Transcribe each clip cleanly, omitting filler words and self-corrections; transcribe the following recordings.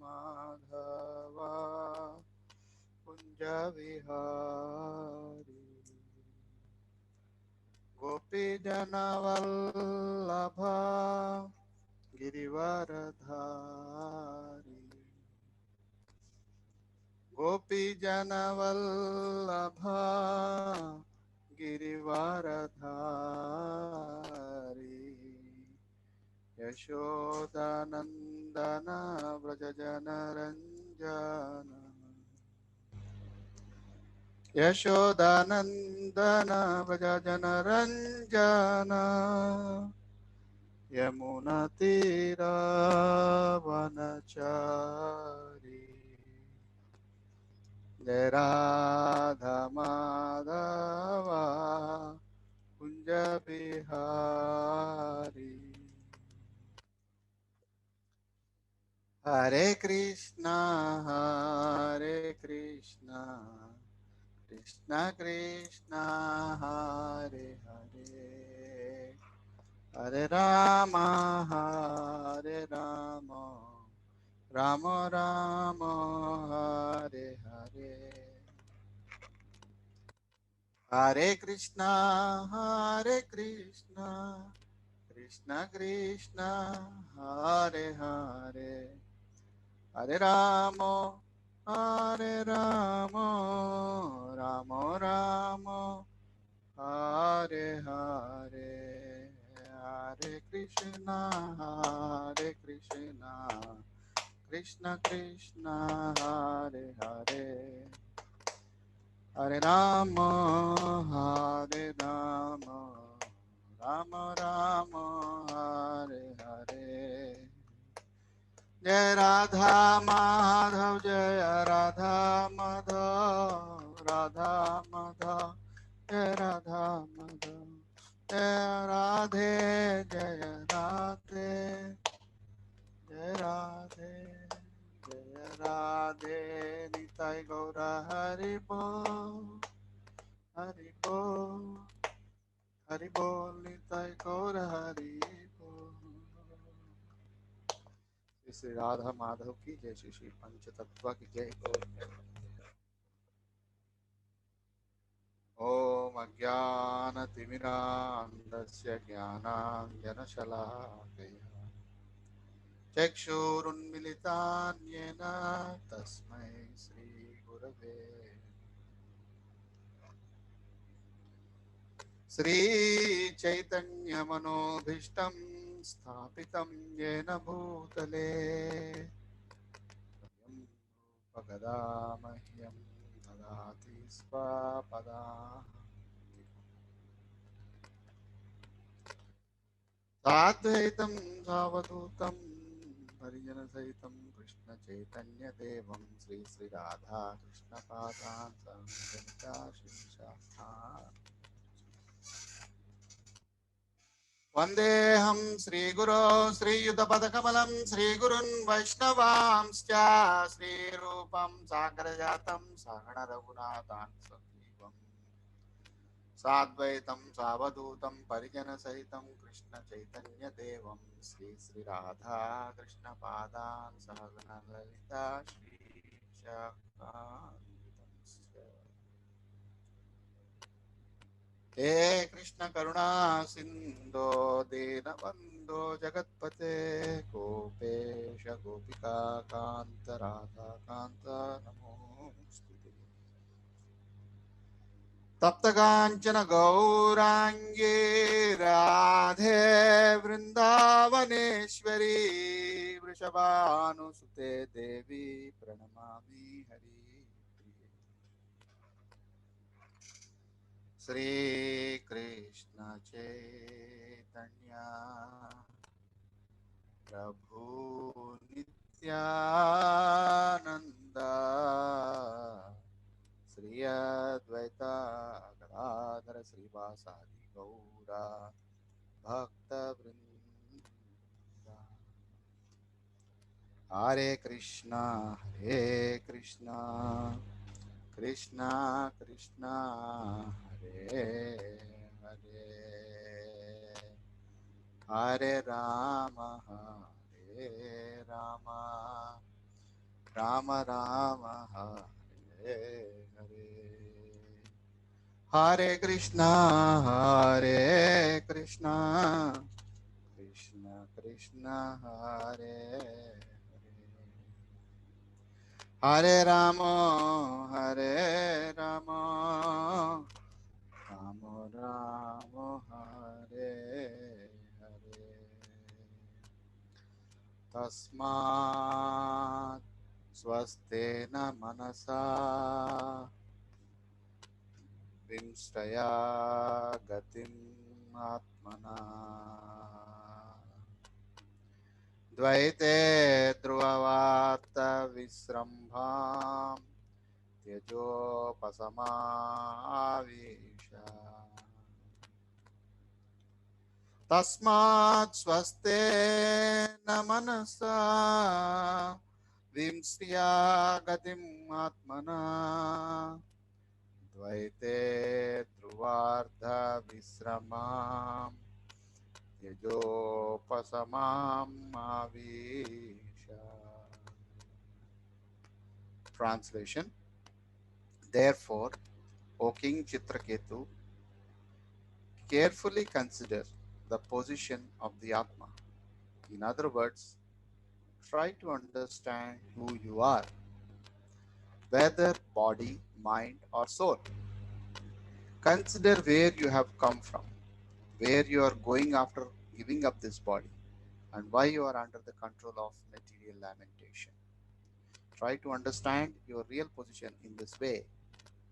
माधव कुंज विहारी गोपी जनवल्लभ गिरिवरधारी गोपी जनवल्लभ गिरिवरधारी यशोदानंदन व्रज जनरंजन यशोदानंदन व्रज जनरंजन यमुना तीरावनचारी जय राधा माधव कुंज बिहारी हरे कृष्णा कृष्णा कृष्णा हरे हरे हरे राम राम राम हरे हरे हरे कृष्णा कृष्णा कृष्णा हरे हरे हरे राम राम राम हरे हरे हरे कृष्णा कृष्ण कृष्ण हरे हरे हरे राम राम राम हरे हरे जय राधा माधव जय राधा माधव राधा माधव जय राधा माधव जय राधे जय राधे जय राधे जय राधे निताई गौर हरि बोल हरि बोल हरि बोल निताई गौर हरि बोल। श्री राधा माधव की जय श्री श्री पंचतत्व की जय। ओम अज्ञानतिमिरान्धस्य ज्ञानाञ्जनशलाकया चक्षुरुन्मिलितान् येन तस्मै श्रीगुरवे श्रीचैतन्यमनोभीष्टं स्थापितं येन भूतले स्वयं मह्यं ददाति स्वपदान्तिकम् साद्वैतं सावधूतं परिजनसहितं कृष्णचैतन्यदेवं श्रीराधा कृष्णपादान् सहगणिता वन्देऽहं श्रीगुरो श्रीयुतपदकमलं श्रीगुरुन् वैष्णवांश्च श्रीरूपं साग्रजातं सहगणरघुनाथान्सतीवं साद्वैतं सावधूतं परिजनसहितं कृष्णचैतन्यदेवं श्रीराधा कृष्णपादान् सहगणललिता श्रीशाखान्वितंश्च हे कृष्ण करुणा सिंधो दीनबंधो जगत्पते गोपेश गोपिका कांत राधा कांत नमोस्तुते तप्त कांचन गौरांगी राधे वृंदावनेश्वरी वृषभानुसुते देवी प्रणमामि हरि श्री कृष्ण चैतन्य प्रभु नित्यानंद श्री अद्वैता गदाधर श्रीवासादि गौरा भक्त वृंद हरे Krishna Krishna Krishna Hare Hare Hare Ram Rama Rama Hare Hare. Hare Krishna, Hare Krishna, Krishna Krishna, Hare Hare, Hare Rama, Hare Rama, Rama Rama, Hare Hare. Tasmat swastena manasa vimstraya gatim atmana dvaite druvavata visrambham tejo pasamavisha. Tasmat swaste na manasa vimstriya gatim atmana dvaite dhruvartha visramam tejo pasamam avisha. Translation. Therefore, O King Chitraketu, carefully consider the position of the Atma. In other words, try to understand who you are, whether body, mind, or soul. Consider where you have come from, where you are going after giving up this body, and why you are under the control of material lamentation. Try to understand your real position in this way,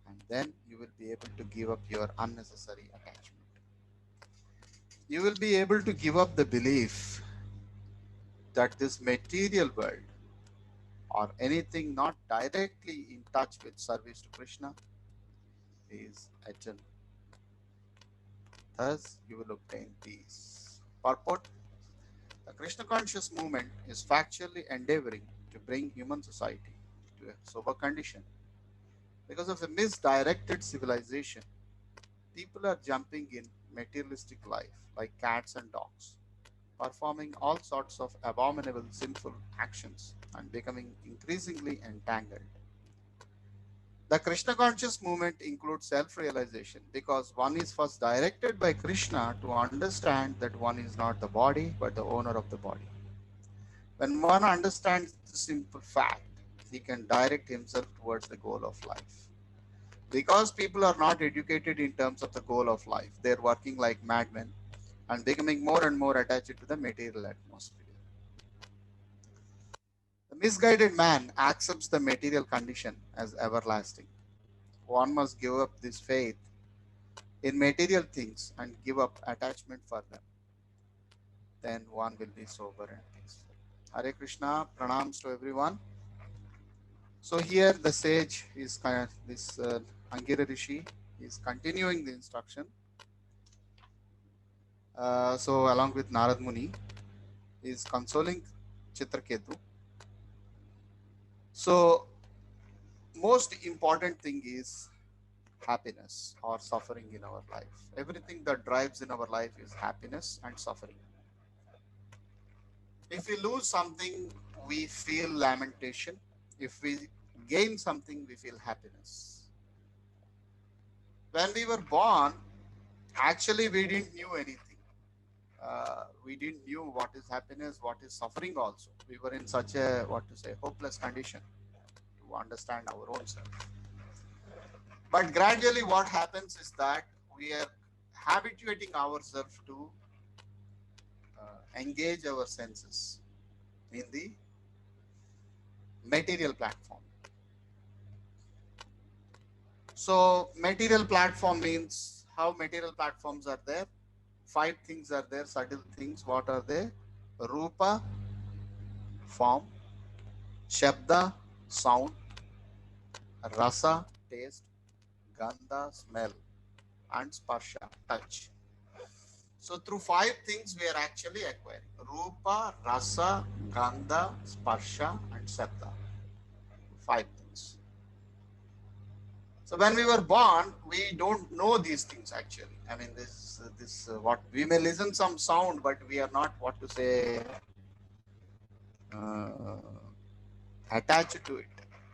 and then you will be able to give up your unnecessary attachment. You will be able to give up the belief that this material world or anything not directly in touch with service to Krishna is eternal. Thus, you will obtain peace. Purport. The Krishna conscious movement is factually endeavoring to bring human society to a sober condition. Because of a misdirected civilization, people are jumping in materialistic life like cats and dogs, performing all sorts of abominable sinful actions and becoming increasingly entangled. The Krishna conscious movement includes self realization because one is first directed by Krishna to understand that one is not the body but the owner of the body. When one understands the simple fact, he can direct himself towards the goal of life. Because people are not educated in terms of the goal of life, they're working like madmen and becoming more and more attached to the material atmosphere. The misguided man accepts the material condition as everlasting. One must give up this faith in material things and give up attachment for them. Then one will be sober and peaceful. Hare Krishna, pranams to everyone. So here the sage is this Angira Rishi is continuing the instruction. So along with Narad Muni is consoling Chitraketu. So most important thing is happiness or suffering in our life. Everything that drives in our life is happiness and suffering. If we lose something, we feel lamentation. If we gain something, we feel happiness. When we were born, actually we didn't knew anything. We didn't knew what is happiness, what is suffering also. We were in such a, what to say, hopeless condition to understand our own self. But gradually what happens is that we are habituating ourselves to engage our senses in the material platform. So material platform means how material platforms are there. Five things are there, subtle things. What are they? Rupa, form, Shabda, sound, Rasa, taste, Gandha, smell, and Sparsha, touch. So through five things we are actually acquiring. Rupa, Rasa, Gandha, Sparsha, and Shabda. Five things. So when we were born, we don't know these things actually. I mean, this what we may listen some sound, but we are not what to say attached to it.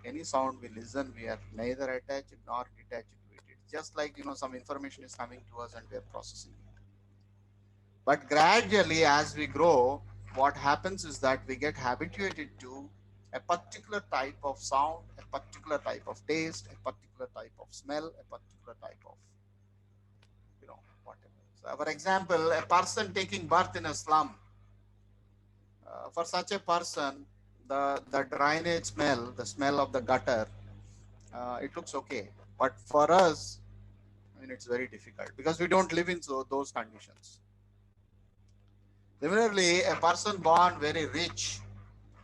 Any sound we listen, we are neither attached nor detached to it. It's just like, some information is coming to us and we are processing it. But gradually, as we grow, what happens is that we get habituated to a particular type of sound, a particular type of taste, a particular type of smell, a particular type of, whatever. So, for example, a person taking birth in a slum, for such a person, the drainage smell, the smell of the gutter, it looks okay. But for us, I mean, it's very difficult because we don't live in those conditions. Similarly, a person born very rich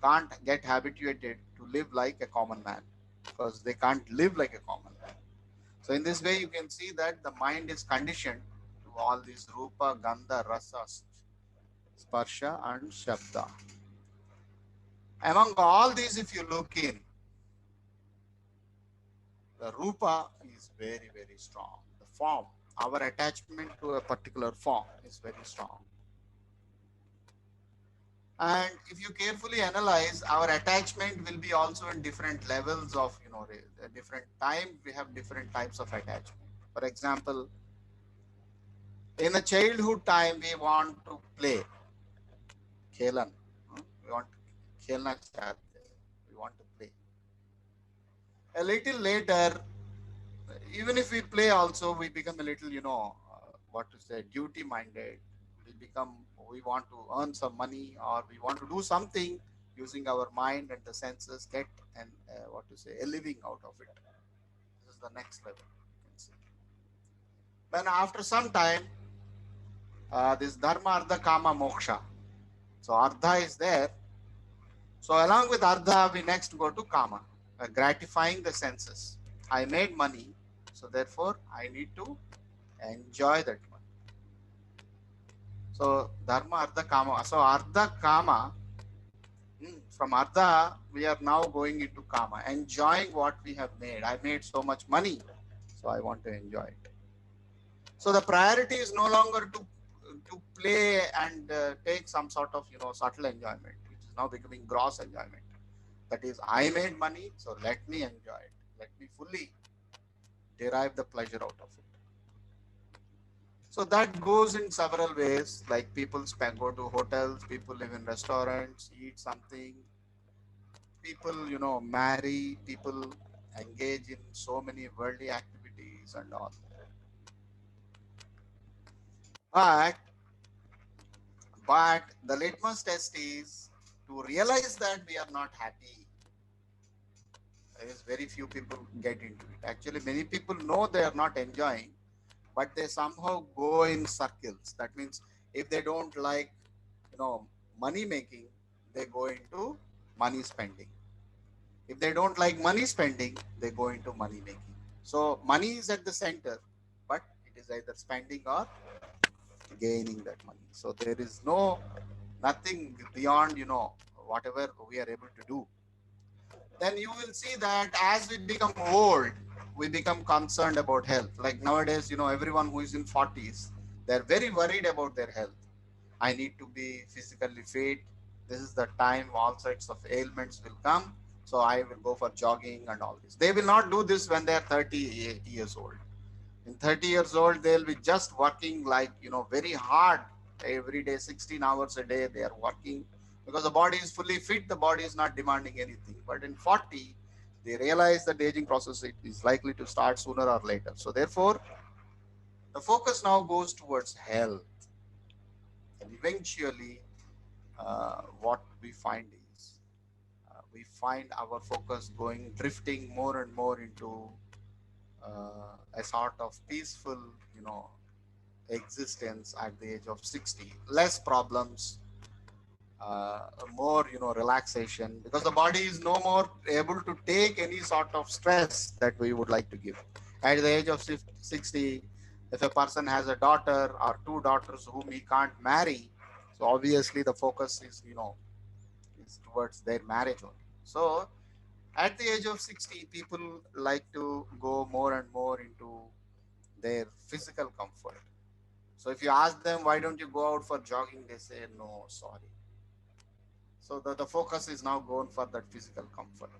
can't get habituated to live like a common man because they can't live like a common man. So, in this way, you can see that the mind is conditioned to all these rupa, gandha, rasa, sparsha, and shabda. Among all these, if you look in, the rupa is very, very strong. The form, our attachment to a particular form is very strong. And if you carefully analyze, our attachment will be also in different levels of, different time. We have different types of attachment. For example, in the childhood time, we want to play, khelan. We want khelna chahte. We want to play. A little later, even if we play also, we become a little, what to say, duty minded. We become, we want to earn some money or we want to do something using our mind and the senses, get and what to say, a living out of it. This is the next level, you can see. Then after some time, this dharma, artha, kama, moksha. So artha is there. So along with artha, we next go to kama, gratifying the senses. I made money, so therefore I need to enjoy that money. So dharma, artha, kama. So artha, kama. From artha, we are now going into kama, enjoying what we have made. I made so much money, so I want to enjoy it. So the priority is no longer to play and take some sort of subtle enjoyment, which is now becoming gross enjoyment. That is, I made money, so let me enjoy it. Let me fully derive the pleasure out of it. So that goes in several ways. Like people go to hotels, people live in restaurants, eat something. People, marry. People engage in so many worldly activities and all. But the litmus test is to realize that we are not happy. There is very few people get into it. Actually, many people know they are not enjoying, but they somehow go in circles. That means if they don't like, money making, they go into money spending. If they don't like money spending, they go into money making. So money is at the center, but it is either spending or gaining that money. So there is nothing beyond, whatever we are able to do. Then you will see that as we become old, we become concerned about health. Like nowadays, everyone who is in 40s, they're very worried about their health. I need to be physically fit. This is the time all sorts of ailments will come. So I will go for jogging and all this. They will not do this when they are 30 years old. In 30 years old, they'll be just working like, very hard every day, 16 hours a day. They are working because the body is fully fit. The body is not demanding anything. But in 40, they realize that the aging process is likely to start sooner or later. So therefore, the focus now goes towards health. And eventually, what we find is we find our focus going drifting more and more into a sort of peaceful, existence at the age of 60. Less problems, more, relaxation, because the body is no more able to take any sort of stress that we would like to give. At the age of 60, if a person has a daughter or two daughters whom he can't marry, so obviously the focus is, is towards their marriage only. So at the age of 60, people like to go more and more into their physical comfort. So if you ask them, why don't you go out for jogging? They say, no, sorry. So the focus is now gone for that physical comfort.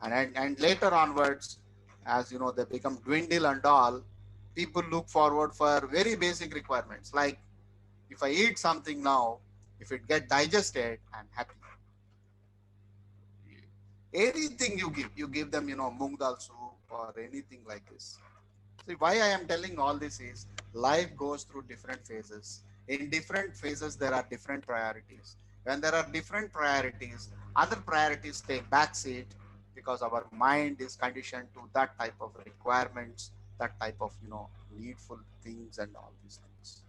And later onwards, as you know, they become dwindle and all, people look forward for very basic requirements. Like if I eat something now, if it get digested, I'm happy. Anything you give them, moong dal soup or anything like this. See, why I am telling all this is life goes through different phases. In different phases, there are different priorities. When there are different priorities, other priorities take backseat because our mind is conditioned to that type of requirements, that type of, needful things and all these things.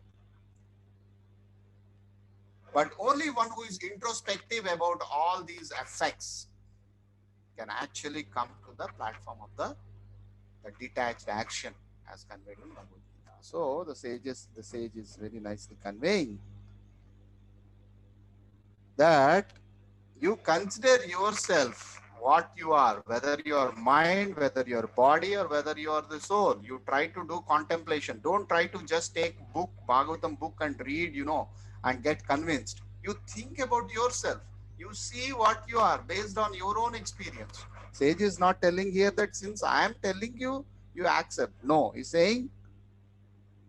But only one who is introspective about all these effects can actually come to the platform of the detached action as conveyed in Bhagavad Gita. So the sage is very nicely conveying that you consider yourself what you are, whether you are mind, whether you are body, or whether you are the soul. You try to do contemplation. Don't try to just take book, Bhagavatam book and read, and get convinced. You think about yourself. You see what you are based on your own experience. Sage is not telling here that since I am telling you, you accept. No, he's saying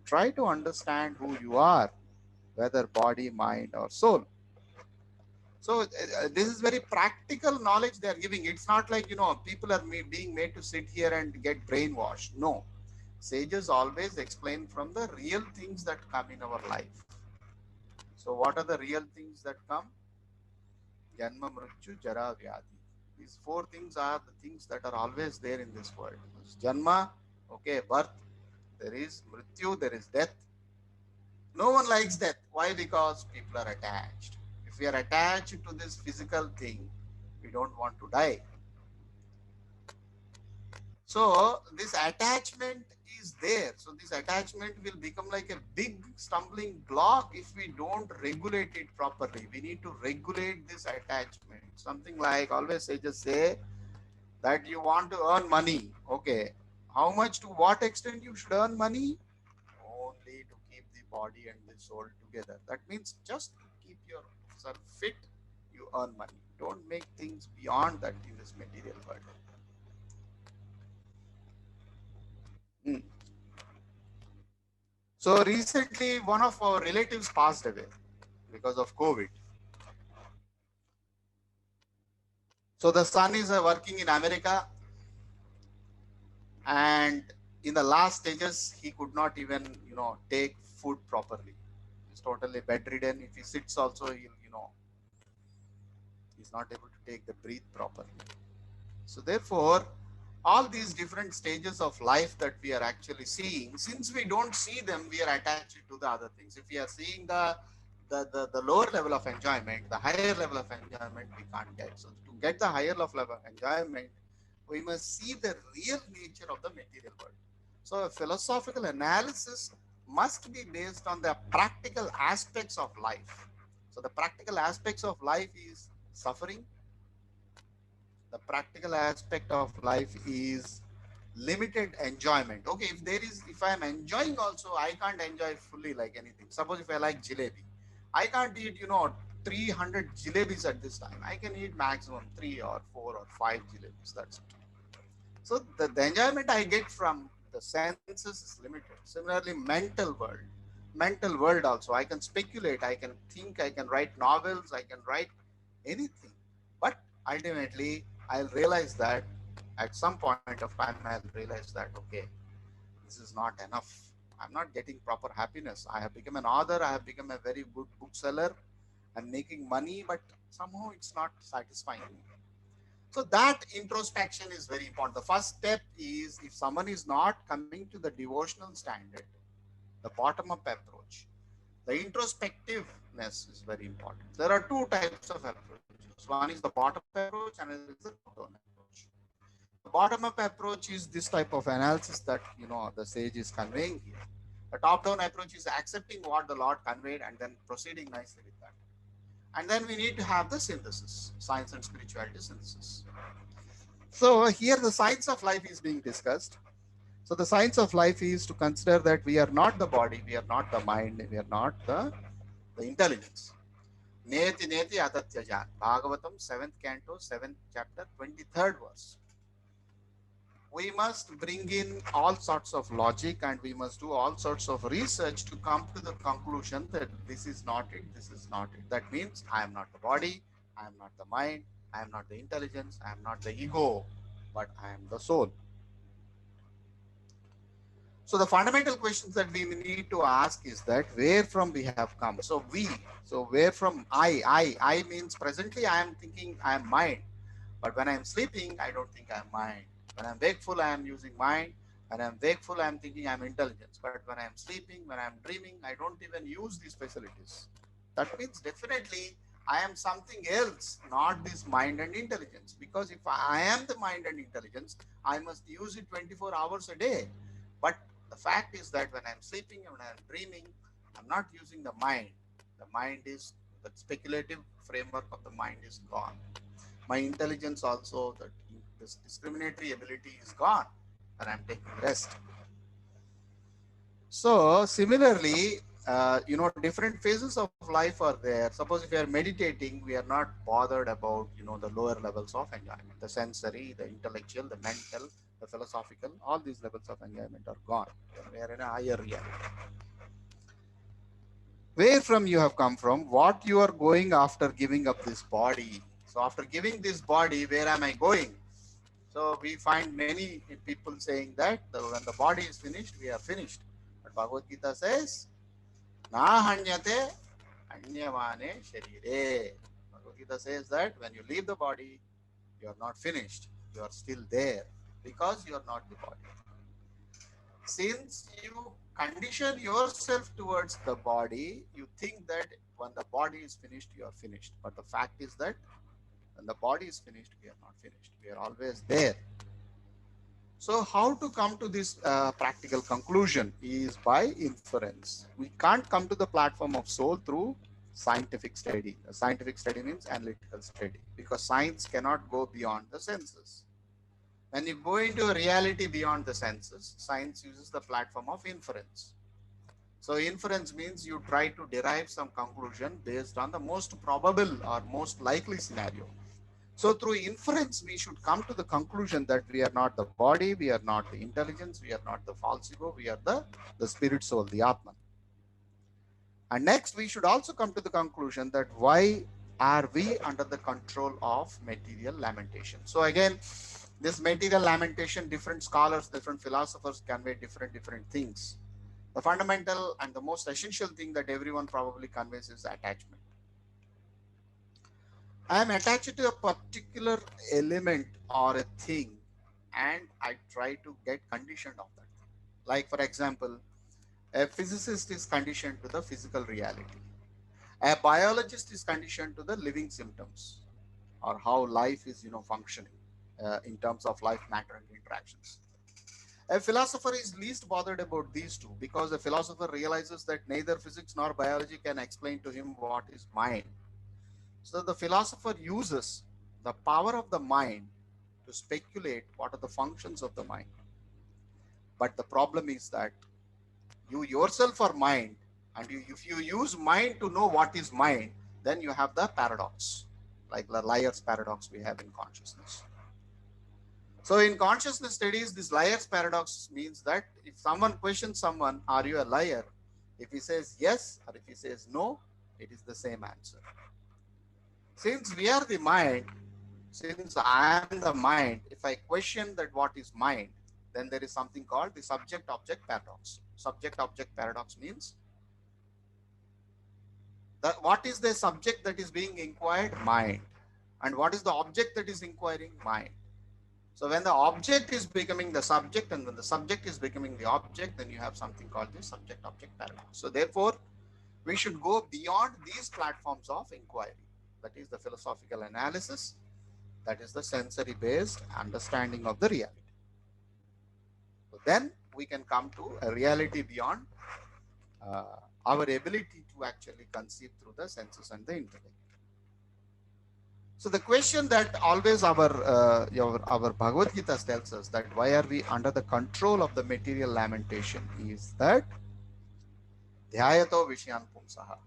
try to understand who you are, whether body, mind, or soul. So this is very practical knowledge they are giving. It's not like people are being made to sit here and get brainwashed. No, sages always explain from the real things that come in our life. So what are the real things that come? Janma, Mrityu, Jara, Vyadi. These four things are the things that are always there in this world. Janma, okay, birth. There is Mrityu, there is death. No one likes death. Why? Because people are attached. If we are attached to this physical thing, we don't want to die. So this attachment is there. So this attachment will become like a big stumbling block if we don't regulate it properly. We need to regulate this attachment. Something like always sages say that you want to earn money. Okay. How much, to what extent you should earn money? Only to keep the body and the soul together. That means just to keep yourself fit, you earn money. Don't make things beyond that in this material world. Mm. So recently, one of our relatives passed away because of COVID. So the son is working in America, and in the last stages, he could not even take food properly. He's totally bedridden. If he sits, also he's not able to take the breath properly. So therefore, all these different stages of life that we are actually seeing, since we don't see them, we are attached to the other things. If we are seeing the lower level of enjoyment, the higher level of enjoyment we can't get. So to get the higher level of enjoyment, we must see the real nature of the material world. So a philosophical analysis must be based on the practical aspects of life. So the practical aspects of life is suffering. The practical aspect of life is limited enjoyment. Okay, if I am enjoying also, I can't enjoy fully like anything. Suppose if I like jalebi, I can't eat 300 jalebis at this time. I can eat maximum 3 or 4 or 5 jalebis. That's it. So the enjoyment I get from the senses is limited. Similarly, mental world also, I can speculate, I can think, I can write novels, I can write anything, but ultimately I'll realize that at some point of time I'll realize that okay, this is not enough. I'm not getting proper happiness. I have become an author, I have become a very good bookseller, I'm making money, but somehow it's not satisfying me. So that introspection is very important. The first step is, if someone is not coming to the devotional standard, the bottom up approach, the introspectiveness is very important. There are two types of approaches. One is the bottom up approach, another is the top down approach. The bottom up approach is this type of analysis that the sage is conveying here. The top down approach is accepting what the Lord conveyed and then proceeding nicely with that. And then we need to have the synthesis, science and spirituality synthesis. So here the science of life is being discussed. So the science of life is to consider that we are not the body, we are not the mind, we are not the intelligence. Neti neti atatyajan. Bhagavatam, 7th canto, 7th chapter, 23rd verse. We must bring in all sorts of logic and we must do all sorts of research to come to the conclusion that this is not it, this is not it. That means I am not the body, I am not the mind, I am not the intelligence, I am not the ego, but I am the soul. So the fundamental questions that we need to ask is that where from we have come. So where from I means presently I am thinking I am mind. But when I am sleeping, I don't think I am mind. When I am wakeful, I am using mind. When I am wakeful, I am thinking I am intelligence. But when I am sleeping, when I am dreaming, I don't even use these facilities. That means definitely I am something else, not this mind and intelligence. Because if I am the mind and intelligence, I must use it 24 hours a day. But the fact is that when I am sleeping and when I am dreaming, I'm not using the mind. The mind is, the speculative framework of the mind is gone. My intelligence also, that this discriminatory ability is gone and I'm taking rest. So similarly, different phases of life are there. Suppose if we are meditating, we are not bothered about, the lower levels of enjoyment, the sensory, the intellectual, the mental, the philosophical, all these levels of enjoyment are gone. We are in a higher reality. Where from you have come from, what you are going after giving up this body. So after giving this body, where am I going? So we find many people saying that when the body is finished, we are finished. But Bhagavad Gita says, Na hanyate anyamane sharire. Bhagavad Gita says that when you leave the body, you are not finished. You are still there because you are not the body. Since you condition yourself towards the body, you think that when the body is finished, you are finished. But the fact is that when the body is finished, we are not finished. We are always there. So, how to come to this practical conclusion is by inference. We can't come to the platform of soul through scientific study. Scientific study means analytical study because science cannot go beyond the senses. When you go into a reality beyond the senses, science uses the platform of inference. So, inference means you try to derive some conclusion based on the most probable or most likely scenario. So through inference, we should come to the conclusion that we are not the body, we are not the intelligence, we are not the false ego, we are the spirit soul, the Atman. And next, we should also come to the conclusion that why are we under the control of material lamentation? So again, this material lamentation, different scholars, different philosophers convey different things. The fundamental and the most essential thing that everyone probably conveys is attachment. I am attached to a particular element or a thing and I try to get conditioned of that thing. Like, for example, a physicist is conditioned to the physical reality, a biologist is conditioned to the living symptoms or how life is, functioning in terms of life, matter, and interactions. A philosopher is least bothered about these two because a philosopher realizes that neither physics nor biology can explain to him what is mind. So the philosopher uses the power of the mind to speculate what are the functions of the mind. But the problem is that you yourself are mind, and if you use mind to know what is mind, then you have the paradox, like the liar's paradox we have in consciousness. So in consciousness studies, this liar's paradox means that if someone questions someone, are you a liar? If he says yes or if he says no, it is the same answer. Since we are the mind, since I am the mind, if I question that what is mind, then there is something called the subject object paradox. Subject object paradox means that what is the subject that is being inquired? Mind. And what is the object that is inquiring? Mind. So when the object is becoming the subject and when the subject is becoming the object, then you have something called the subject object paradox. So therefore, we should go beyond these platforms of inquiry. That is the philosophical analysis, that is the sensory based understanding of the reality. So then we can come to a reality beyond our ability to actually conceive through the senses and the intellect. So the question that always our Bhagavad Gita tells us that why are we under the control of the material lamentation is that dhyayato vishyan pumsaha.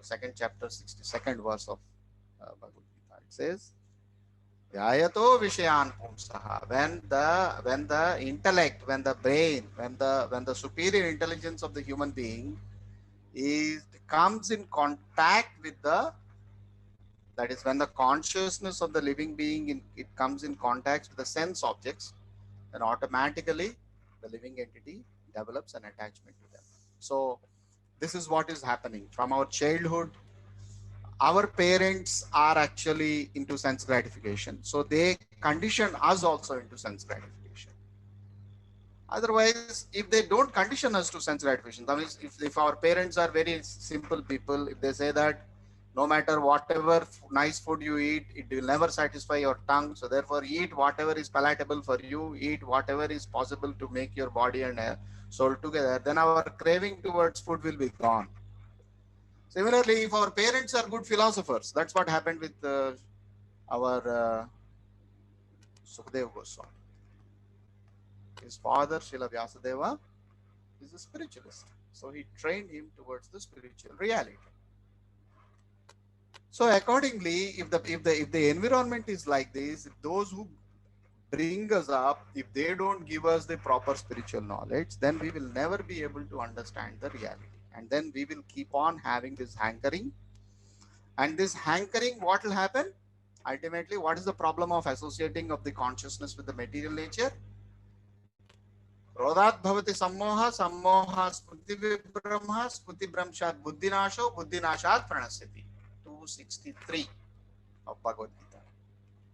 second chapter, 62nd verse of Bhagavad Gita. It says, Dhyayato Vishayan Pumsaha. When the intellect, when the brain, when the superior intelligence of the human being comes in contact with the, that is when the consciousness of the living being it comes in contact with the sense objects, then automatically the living entity develops an attachment to them. So this is what is happening from our childhood. Our parents are actually into sense gratification, so they condition us also into sense gratification. Otherwise, if they don't condition us to sense gratification, that means if our parents are very simple people, if they say that no matter whatever nice food you eat, it will never satisfy your tongue. So therefore, eat whatever is palatable for you, eat whatever is possible to make your body and soul together. Then our craving towards food will be gone. Similarly, if our parents are good philosophers, that's what happened with our Sukadeva Goswami. His father, Srila Vyasadeva, is a spiritualist. So he trained him towards the spiritual reality. So accordingly, if the environment is like this, if those who bring us up, if they don't give us the proper spiritual knowledge, then we will never be able to understand the reality. And then we will keep on having this hankering. And this hankering, what will happen? Ultimately, what is the problem of associating of the consciousness with the material nature? Krodhat bhavati sammoha, sammoha smriti vibramha, smriti bramshat buddhinasho, buddhinashat pranasyati. 263 of Bhagavad Gita.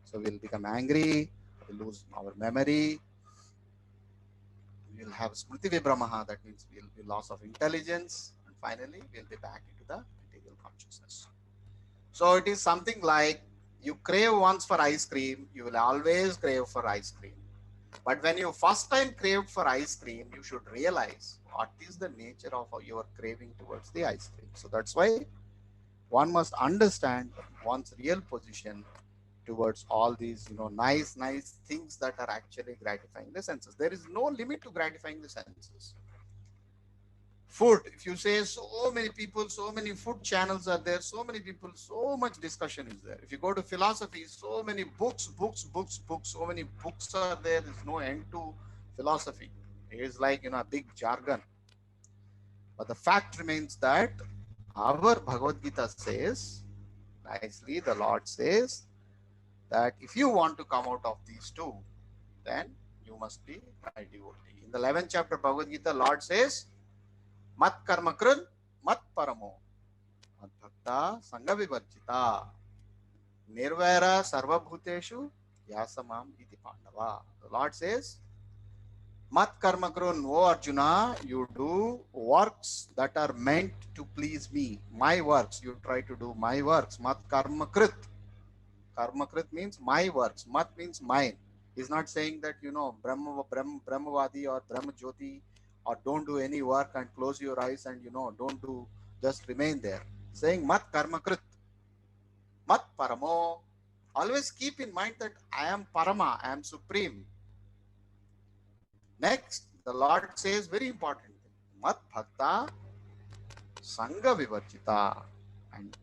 So we'll become angry, we'll lose our memory, we'll have smriti vibramaha, that means we'll be loss of intelligence, and finally we'll be back into the material consciousness. So it is something like you crave once for ice cream, you will always crave for ice cream. But when you first time craved for ice cream, you should realize what is the nature of your craving towards the ice cream. So that's why one must understand one's real position towards all these, nice things that are actually gratifying the senses. There is no limit to gratifying the senses. Food, if you say so many people, so many food channels are there, so many people, so much discussion is there. If you go to philosophy, so many books, so many books are there. There's no end to philosophy. It is like, a big jargon. But the fact remains that our Bhagavad Gita says, nicely, the Lord says that if you want to come out of these two, then you must be my devotee. In the 11th chapter of Bhagavad Gita, Lord says, Mat karma krun, mat paramo, mat bhakta sangha vivarjita, nirvaira sarva bhuteshu yasamam iti pandava. The Lord says, Mat karma krun, O Arjuna, you do works that are meant to please me. My works, you try to do my works. Mat karma krit. Karma krit means my works. Mat means mine. He's not saying that, Brahmavadi or Brahma Jyoti, or don't do any work and close your eyes and, don't do, just remain there. Saying Mat karma krit. Mat paramo. Always keep in mind that I am Parama, I am supreme. Next, the Lord says very important thing. Mat bhakta sangha vivarjita. And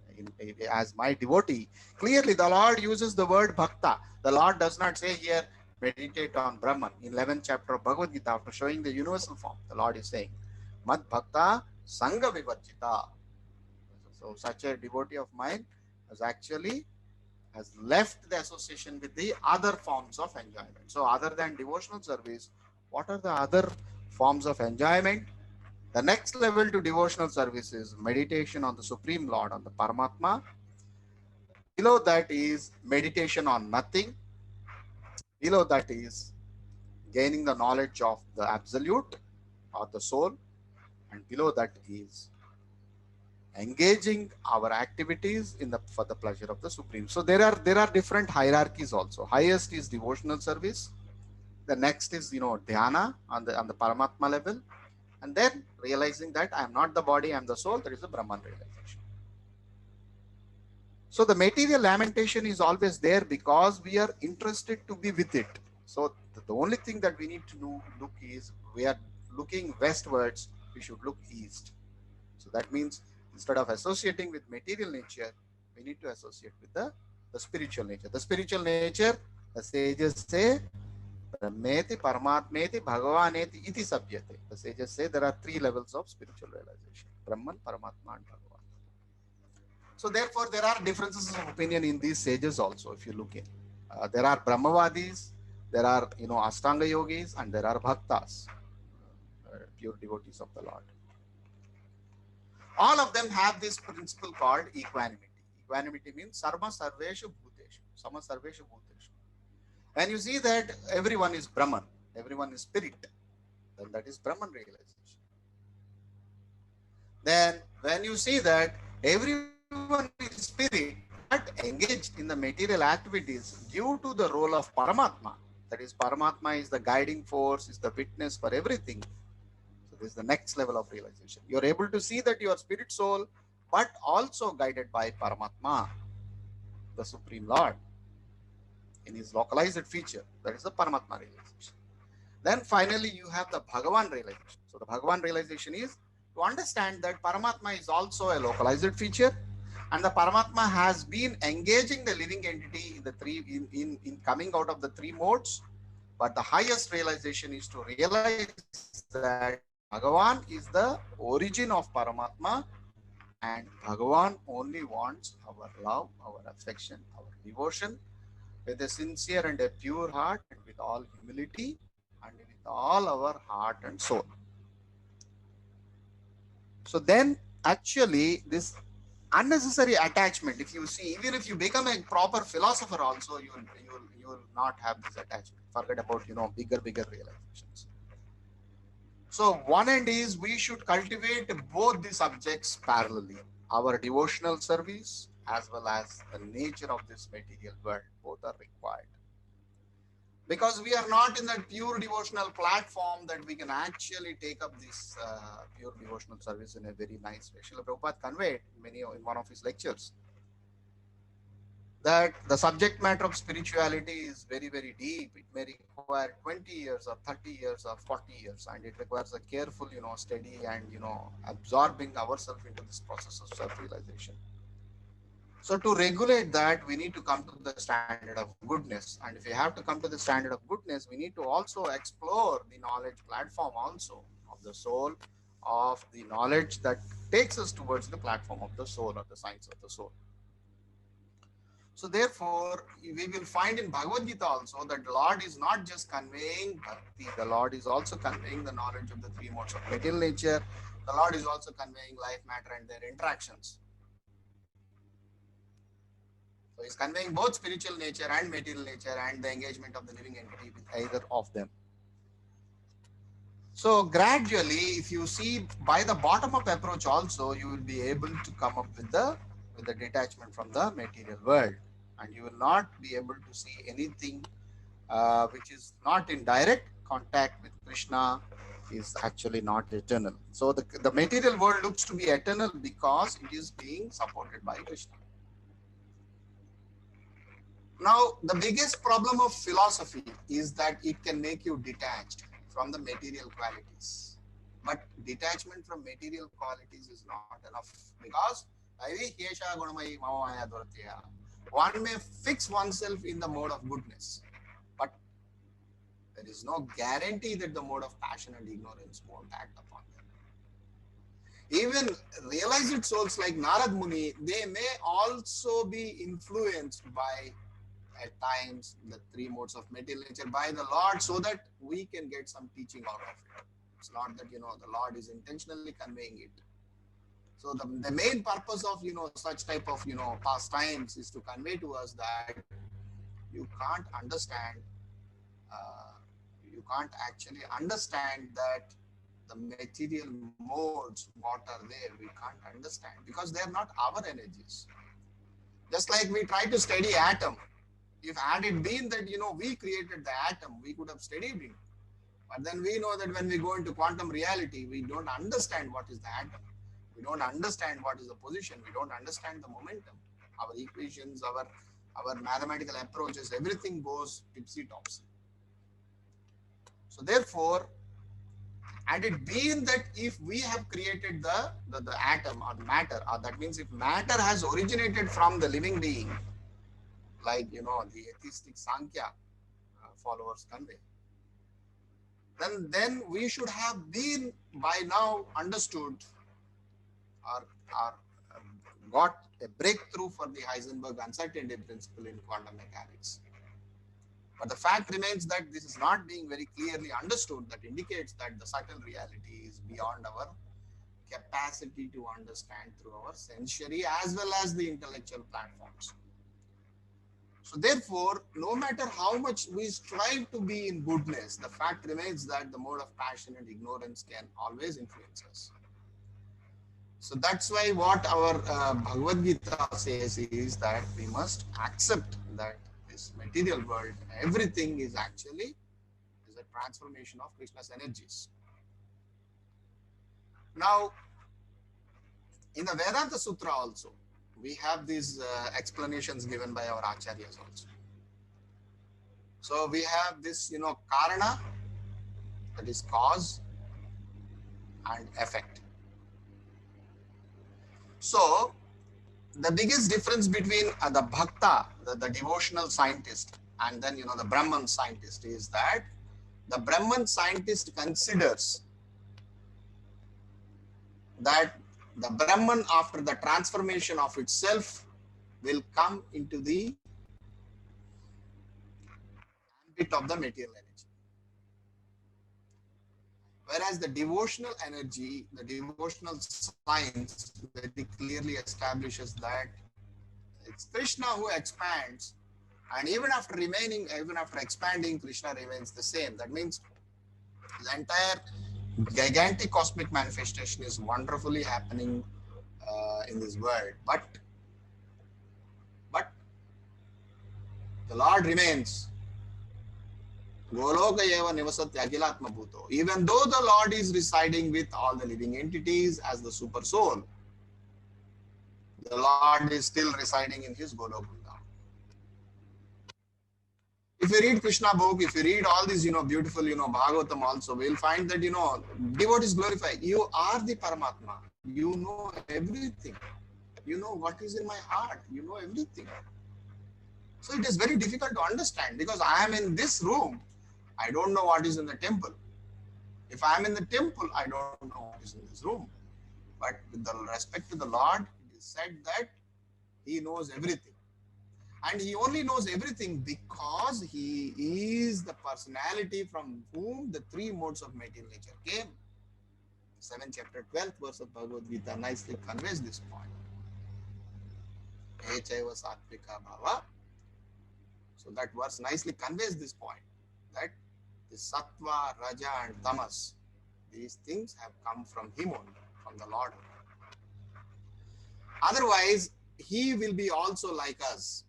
as my devotee, clearly the Lord uses the word bhakta. The Lord does not say here, meditate on Brahman. In 11th chapter of Bhagavad Gita, after showing the universal form, the Lord is saying, Mad bhakta sangha vivarjita. So such a devotee of mine has left the association with the other forms of enjoyment. So other than devotional service, what are the other forms of enjoyment? The next level to devotional service is meditation on the Supreme Lord, on the Paramatma. Below that is meditation on nothing. Below that is gaining the knowledge of the Absolute or the Soul. And below that is engaging our activities for the pleasure of the Supreme. So there are different hierarchies also. Highest is devotional service. The next is dhyana on the Paramatma level. And then realizing that I am not the body, I am the soul, there is a Brahman realization. So the material lamentation is always there because we are interested to be with it. So the only thing that we need to look is, we are looking westwards, we should look east. So that means Instead of associating with material nature, we need to associate with the spiritual nature. The spiritual nature, the sages say, Brahmeti, Paramatmeti, Bhagavaneti, iti sabhyate. The sages say there are three levels of spiritual realization: Brahman, Paramatma, and Bhagavan. So therefore, there are differences of opinion in these sages also. If you look in, there are Brahmavadis, there are Ashtanga yogis, and there are Bhaktas, pure devotees of the Lord. All of them have this principle called equanimity. Equanimity means sarma sarveshu bhuteshu. Sama sarveshu bhuteshu. When you see that everyone is Brahman, everyone is spirit, then that is Brahman realization. Then when you see that everyone is spirit but engaged in the material activities due to the role of Paramatma, that is Paramatma is the guiding force, is the witness for everything. So this is the next level of realization. You are able to see that you are spirit soul, but also guided by Paramatma, the Supreme Lord, in his localized feature. That is the Paramatma realization. Then finally you have the Bhagavan realization. So the Bhagavan realization is to understand that Paramatma is also a localized feature, and the Paramatma has been engaging the living entity in the in coming out of the three modes. But the highest realization is to realize that Bhagavan is the origin of Paramatma, and Bhagavan only wants our love, our affection, our devotion with a sincere and a pure heart, and with all humility, and with all our heart and soul. So then actually this unnecessary attachment, if you see, even if you become a proper philosopher also, you will not have this attachment. Forget about bigger realizations. So one end is we should cultivate both the subjects parallelly. Our devotional service as well as the nature of this material world, both are required. Because we are not in that pure devotional platform that we can actually take up this pure devotional service in a very nice way. Srila Prabhupada conveyed in one of his lectures that the subject matter of spirituality is very deep. It may require 20 years or 30 years or 40 years, and it requires a careful steady and absorbing ourselves into this process of self-realization. So to regulate that, we need to come to the standard of goodness. And if we have to come to the standard of goodness, we need to also explore the knowledge platform also of the soul, of the knowledge that takes us towards the platform of the soul or the science of the soul. So therefore, we will find in Bhagavad Gita also that the Lord is not just conveying bhakti, the Lord is also conveying the knowledge of the three modes of material nature. The Lord is also conveying life, matter, and their interactions. So he's conveying both spiritual nature and material nature and the engagement of the living entity with either of them. So gradually, if you see by the bottom up approach also, you will be able to come up with the detachment from the material world, and you will not be able to see anything which is not in direct contact with Krishna is actually not eternal. So the material world looks to be eternal because it is being supported by Krishna. Now, the biggest problem of philosophy is that it can make you detached from the material qualities. But detachment from material qualities is not enough, because one may fix oneself in the mode of goodness, but there is no guarantee that the mode of passion and ignorance won't act upon them. Even realized souls like Narad Muni, they may also be influenced by at times the three modes of material nature by the Lord, so that we can get some teaching out of it. It's not that the Lord is intentionally conveying it. So the main purpose of such type of pastimes is to convey to us that you can't understand, you can't actually understand that the material modes what are there, we can't understand because they are not our energies. Just like we try to study atom, if had it been that we created the atom, we could have studied it. But then we know that when we go into quantum reality, we don't understand what is the atom. We don't understand what is the position. We don't understand the momentum. Our equations, our mathematical approaches, everything goes tipsy topsy. So therefore, Had it been that if we have created the atom or matter, or that means if matter has originated from the living being, like the atheistic Sankhya followers convey, then we should have been by now understood or got a breakthrough for the Heisenberg uncertainty principle in quantum mechanics. But the fact remains that this is not being very clearly understood. That indicates that the subtle reality is beyond our capacity to understand through our sensory as well as the intellectual platforms. So therefore, no matter how much we strive to be in goodness, the fact remains that the mode of passion and ignorance can always influence us. So that's why what our Bhagavad Gita says is that we must accept that this material world, everything is actually is a transformation of Krishna's energies. Now, in the Vedanta Sutra also, we have these explanations given by our acharyas also. So we have this, karana, that is cause and effect. So the biggest difference between the bhakta, the devotional scientist, and then the Brahman scientist is that the Brahman scientist considers that the Brahman, after the transformation of itself, will come into the ambit of the material energy. Whereas the devotional energy, the devotional science very clearly establishes that it's Krishna who expands, and even after expanding, Krishna remains the same. That means the entire gigantic cosmic manifestation is wonderfully happening in this world, but the Lord remains. Goloka eva nivasatya agilatma bhuto. Even though the Lord is residing with all the living entities as the super soul, the Lord is still residing in his Golok Vrindavan. If you read Krishna book, if you read all these, beautiful, Bhagavatam also, we'll find that, devotees glorify. You are the Paramatma. You know everything. You know what is in my heart. You know everything. So it is very difficult to understand because I am in this room. I don't know what is in the temple. If I am in the temple, I don't know what is in this room. But with the respect to the Lord, it is said that he knows everything. And he only knows everything because he is the personality from whom the three modes of material nature came. 7th chapter, 12th verse of Bhagavad Gita nicely conveys this point. Echaiva satvika bhava. So that verse nicely conveys this point, that the sattva, raja and tamas, these things have come from him only, from the Lord. Otherwise, he will be also like us.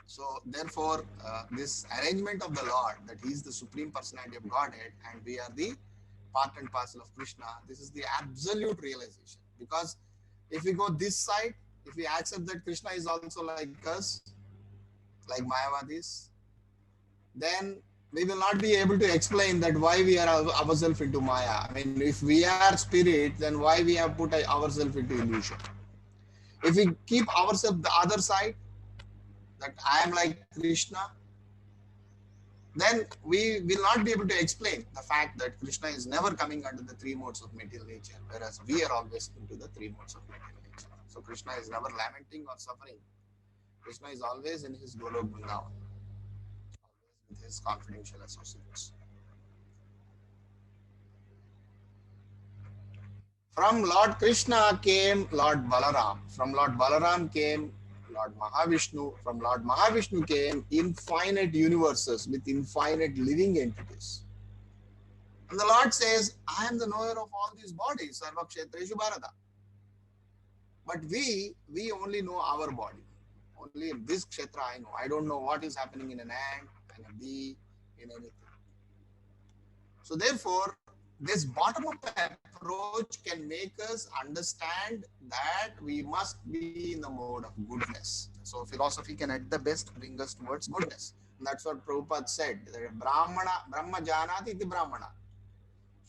So therefore, this arrangement of the Lord, that he is the Supreme Personality of Godhead and we are the part and parcel of Krishna, this is the absolute realization. Because if we go this side, if we accept that Krishna is also like us, like Mayavadis, then we will not be able to explain that why we are ourselves into Maya. I mean, if we are spirit, then why we have put ourselves into illusion? If we keep ourselves the other side, that I am like Krishna, then we will not be able to explain the fact that Krishna is never coming under the three modes of material nature, whereas we are always into the three modes of material nature. So Krishna is never lamenting or suffering. Krishna is always in his Golok Vrindavan, always with his confidential associates. From Lord Krishna came Lord Balaram. From Lord Balaram came Lord Mahavishnu. From Lord Mahavishnu came infinite universes with infinite living entities. And the Lord says, I am the knower of all these bodies, Sarva Kshetreshu Bharata. But we only know our body. Only this Kshetra I know. I don't know what is happening in an ant, in a bee, in anything. So therefore, this bottom-up approach can make us understand that we must be in the mode of goodness. So philosophy can at the best bring us towards goodness. That's what Prabhupada said. Brahma janati iti Brahmana.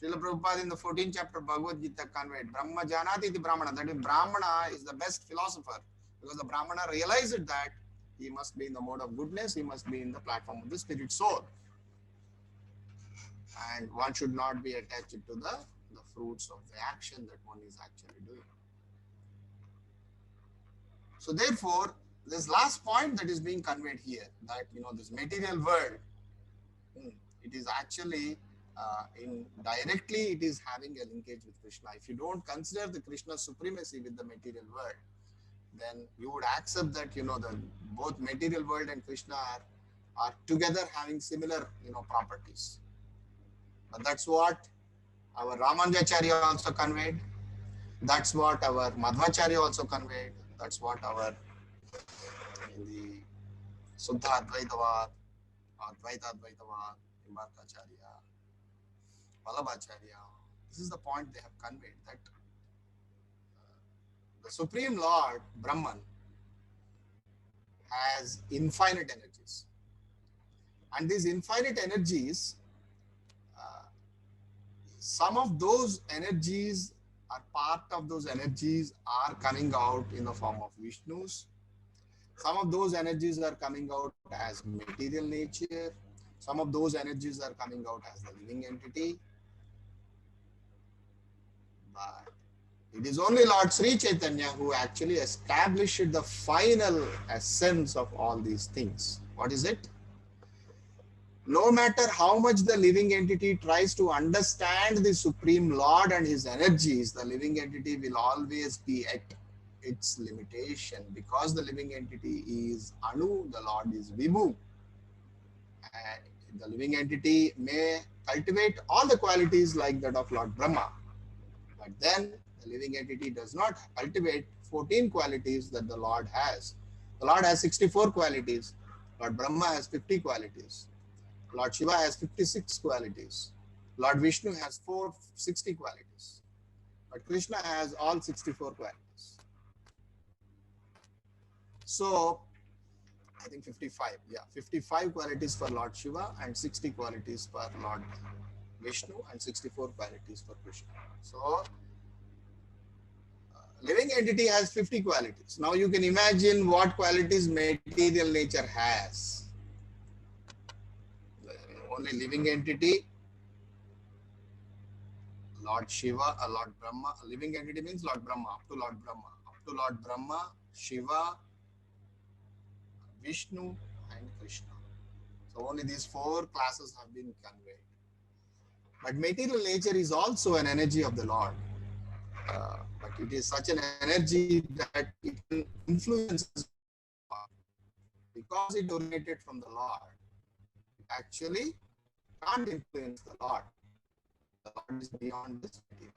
Srila Prabhupada in the 14th chapter of Bhagavad Gita conveyed, Brahma janati iti Brahmana. That is, Brahmana is the best philosopher. Because the Brahmana realized that he must be in the mode of goodness, he must be in the platform of the spirit soul. And one should not be attached to the fruits of the action that one is actually doing. So therefore, this last point that is being conveyed here, that this material world, it is actually directly it is having a linkage with Krishna. If you don't consider the Krishna supremacy with the material world, then you would accept that the both material world and Krishna are together having similar properties. But that's what our Ramanujacharya also conveyed. That's what our Madhvacharya also conveyed. That's what our in the Suddha Advaitavad, Advaita Advaitavad, Bhaktivedanta, Vallabhacharya. This is the point they have conveyed, that the Supreme Lord, Brahman, has infinite energies. And these infinite energies, some of those energies are part of those energies are coming out in the form of Vishnus. Some of those energies are coming out as material nature. Some of those energies are coming out as the living entity. But it is only Lord Sri Chaitanya who actually established the final essence of all these things. What is it? No matter how much the living entity tries to understand the Supreme Lord and his energies, the living entity will always be at its limitation, because the living entity is Anu, the Lord is Vibhu. The living entity may cultivate all the qualities like that of Lord Brahma, but then the living entity does not cultivate 14 qualities that the Lord has. The Lord has 64 qualities. Lord Brahma has 50 qualities. Lord Shiva has 56 qualities. Lord Vishnu has 460 qualities. But Krishna has all 64 qualities. So, I think 55. Yeah, 55 qualities for Lord Shiva and 60 qualities for Lord Vishnu and 64 qualities for Krishna. So, living entity has 50 qualities. Now you can imagine what qualities material nature has. Only living entity, Lord Shiva, Lord Brahma. Living entity means Lord Brahma, up to Lord Brahma. Up to Lord Brahma, Shiva, Vishnu and Krishna. So only these 4 classes have been conveyed. But material nature is also an energy of the Lord. But it is such an energy that it can influence us. Because it originated from the Lord, it actually can't influence the Lord. The Lord is beyond this material.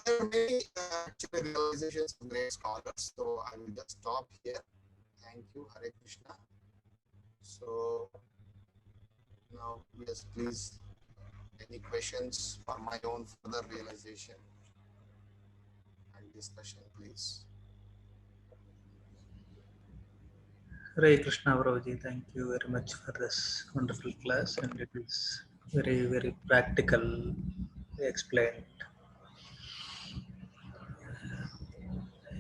There are many actual realizations of great scholars, so I will just stop here. Thank you, Hare Krishna. So now, yes, please, any questions for my own further realization and discussion, please. Hare Krishna Prabhuji, thank you very much for this wonderful class, and it is very, very practical explained.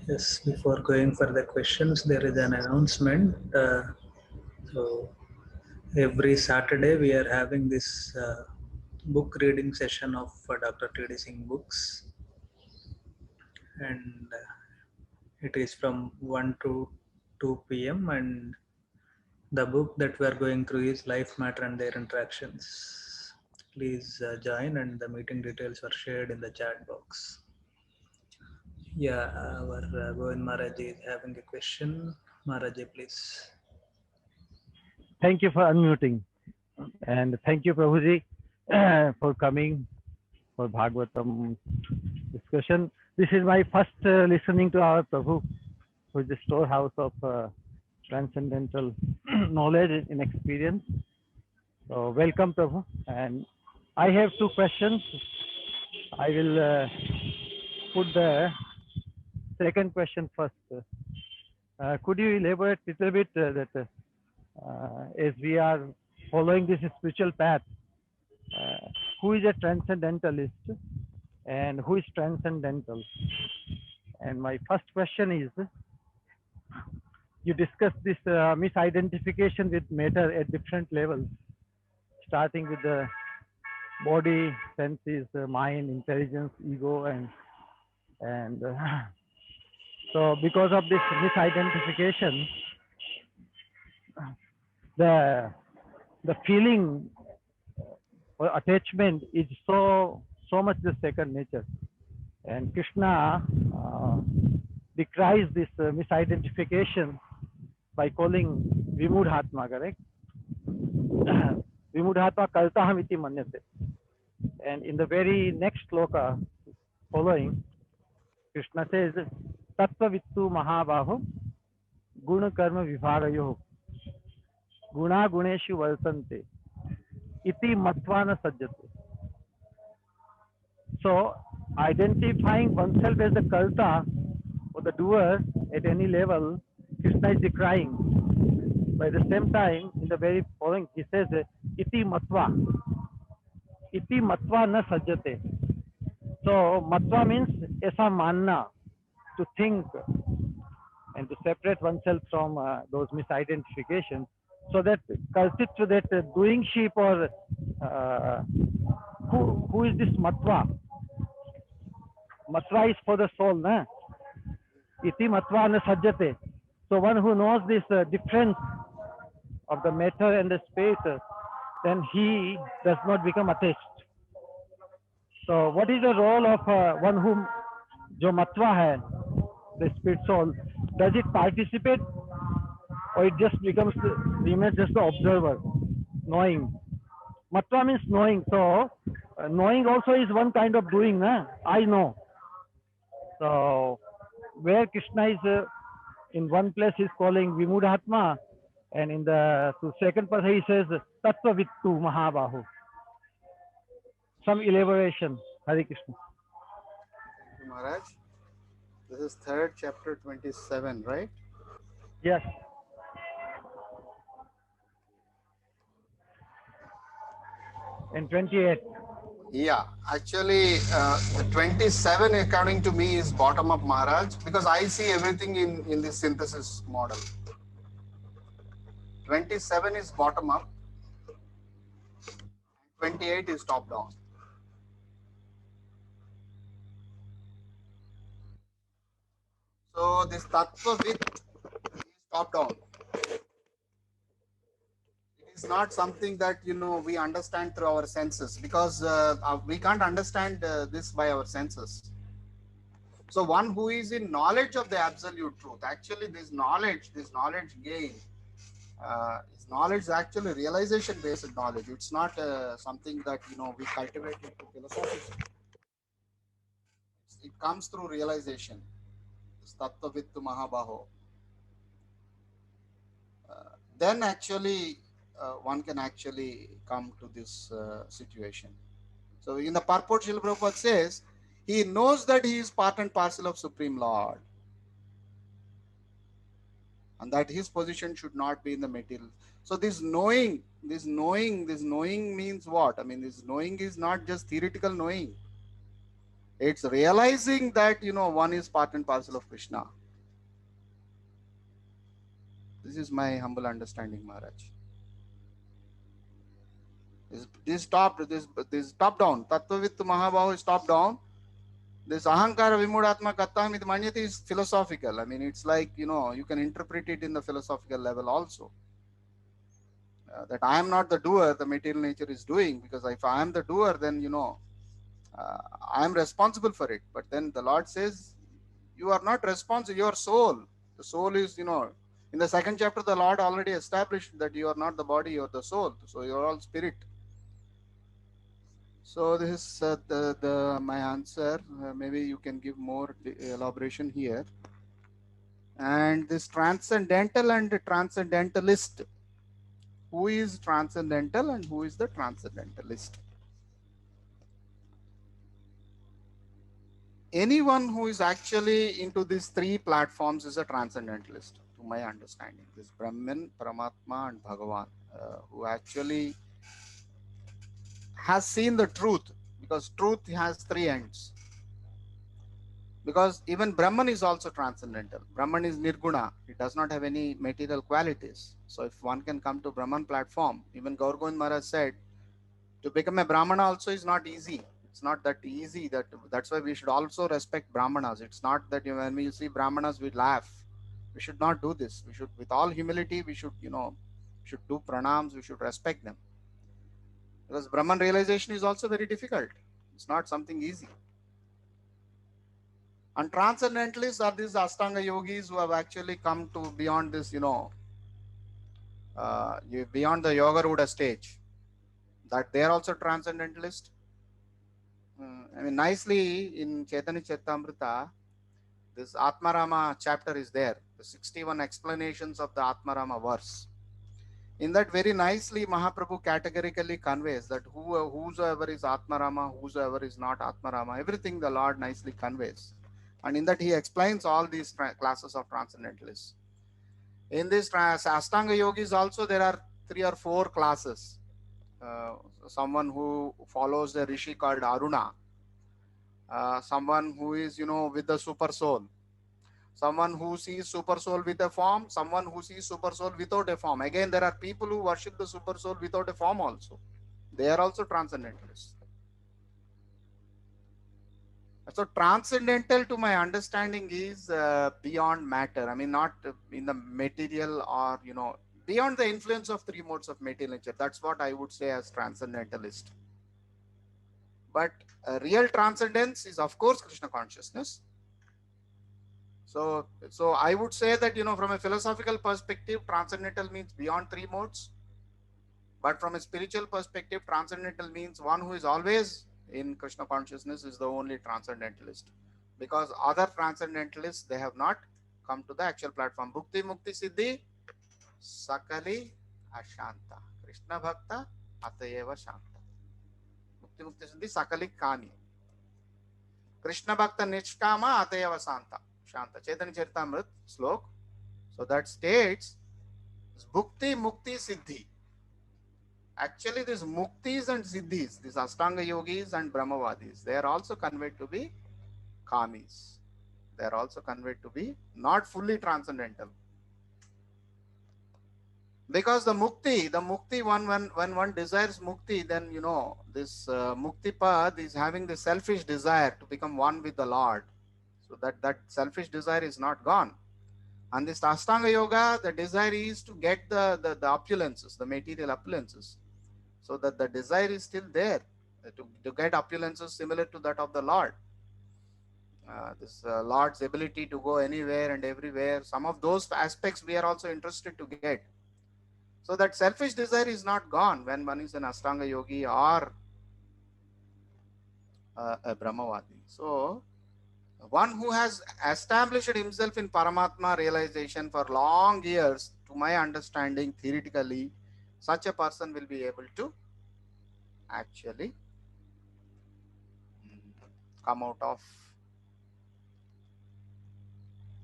Yes, before going for the questions, there is an announcement. So every Saturday we are having this book reading session of Dr. T.D. Singh books, and it is from 1 to 2 p.m. and the book that we are going through is Life, Matter and Their Interactions. Please join, and the meeting details are shared in the chat box. Yeah, our Govind Maharaj is having a question. Maharaj, please. Thank you for unmuting, and thank you, Prabhuji, for coming for Bhagavatam discussion. This is my first listening to our Prabhu, who is the storehouse of transcendental knowledge and experience. So welcome, Prabhu. And I have 2 questions. I will put the second question first. Could you elaborate a little bit that as we are following this spiritual path, who is a transcendentalist and who is transcendental? And my first question is, you discussed this misidentification with matter at different levels, starting with the body, senses, mind, intelligence, ego, and so because of this misidentification, the the feeling or attachment is so much the second nature. And Krishna decries this misidentification by calling Vimudhatma, correct? Vimudhatma kaltaham iti manyate. And in the very next sloka following, Krishna says, Tattva vittu mahabaho guna karma vibhagayo guna guneshu vartante iti matvana sajjate. So, identifying oneself as the karta or the doer at any level, Krishna is decrying. But at the same time, in the very following, he says, iti matva na sajjate. So, matva means esa manna, to think and to separate oneself from those misidentifications. So that kartitva, that doing sheep, or who is this matva? Matva is for the soul, na? Iti matva na sajjate. So one who knows this difference of the matter and the space, then he does not become attached. So what is the role of one whom jo matva hai, the spirit soul? Does it participate, or it just remains just the observer, knowing? Matva means knowing. So knowing also is one kind of doing, na? I know. So where Krishna is in one place he's calling Vimudhatma, and in the second person he says Tattva vittu mahabahu. Some elaboration, Hare Krishna. Thank you, Maharaj. This is third chapter 27, right? Yes. And 28. Yeah, actually, the 27 according to me is bottom up, Maharaj, because I see everything in this synthesis model. 27 is bottom up, 28 is top down. So this tattva with is top down. It is not something that we understand through our senses, because we can't understand this by our senses. So one who is in knowledge of the absolute truth, actually this knowledge gain, is knowledge is actually realization based knowledge. It's not something that we cultivate into philosophy. It comes through realization. This tattva vittu mahabaho. Then actually one can actually come to this situation. So in the purport, Srila Prabhupada says, he knows that he is part and parcel of Supreme Lord, and that his position should not be in the material. So this knowing means what? I mean, this knowing is not just theoretical knowing. It's realizing that one is part and parcel of Krishna. This is my humble understanding, Maharaj. This top down. Tattva vittu mahabaho is top down. This ahankara vimudhatma kattaham iti manyate is philosophical. I mean, it's like, you can interpret it in the philosophical level also. That I am not the doer, the material nature is doing, because if I am the doer, then, I am responsible for it. But then the Lord says, you are not responsible, your soul. The soul is, in the second chapter, the Lord already established that you are not the body, you are the soul. So you are all spirit. So this is my answer. Maybe you can give more elaboration here. And this transcendental and transcendentalist. Who is transcendental and who is the transcendentalist? Anyone who is actually into these three platforms is a transcendentalist. to my understanding. This Brahman, Paramatma, and Bhagavan, who actually has seen the truth, because truth has three ends. Because even Brahman is also transcendental. Brahman is Nirguna. It does not have any material qualities. So if one can come to Brahman platform, even Gaur Govind Maharaj said, to become a Brahmana also is not easy. It's not that easy. That's why we should also respect Brahmanas. It's not that when we see Brahmanas we laugh. We should not do this. We should, with all humility, we should, should do pranams. We should respect them, because Brahman realization is also very difficult. It's not something easy. And transcendentalists are these Ashtanga yogis who have actually come to beyond this, beyond the Yoga Ruda stage. That they are also transcendentalist. I mean, nicely in Chaitanya Charitamrita, this Atmarama chapter is there. The 61 explanations of the Atmarama verse. In that, very nicely Mahaprabhu categorically conveys that whosoever is Atmarama, whosoever is not Atmarama, everything the Lord nicely conveys. And in that he explains all these classes of transcendentalists. In this Ashtanga yogis also there are 3 or 4 classes. Someone who follows the rishi called Aruna, someone who is with the super soul, someone who sees super soul with a form, someone who sees super soul without a form. Again, there are people who worship the super soul without a form also. They are also transcendentalists. So transcendental, to my understanding, is beyond matter. I mean, not in the material, or beyond the influence of 3 modes of material nature. That's what I would say as transcendentalist. But real transcendence is, of course, Krishna consciousness. So I would say that, from a philosophical perspective, transcendental means beyond 3 modes. But from a spiritual perspective, transcendental means one who is always in Krishna consciousness is the only transcendentalist. Because other transcendentalists, they have not come to the actual platform. Bhukti Mukti Siddhi Sakali Ashanta. Krishna Bhakta Atayeva Shanta. Bhukti Mukti Siddhi Sakali Kani. Krishna Bhakta Nishkama Atayeva Shanta. Chaitanya Charitamrita slok. So that states Bhukti Mukti Siddhi. Actually, these muktis and siddhis, these Ashtanga yogis and Brahmavadis, they are also conveyed to be kamis. They are also conveyed to be not fully transcendental. Because the mukti, when one desires mukti, then this mukti path is having the selfish desire to become one with the Lord. So that selfish desire is not gone. And this Ashtanga yoga, the desire is to get the opulences, the material opulences. So that the desire is still there to get opulences similar to that of the Lord. This Lord's ability to go anywhere and everywhere. Some of those aspects we are also interested to get. So that selfish desire is not gone when one is an Ashtanga yogi or a Brahmavadi. So one who has established himself in Paramatma realization for long years, to my understanding, theoretically, such a person will be able to actually come out of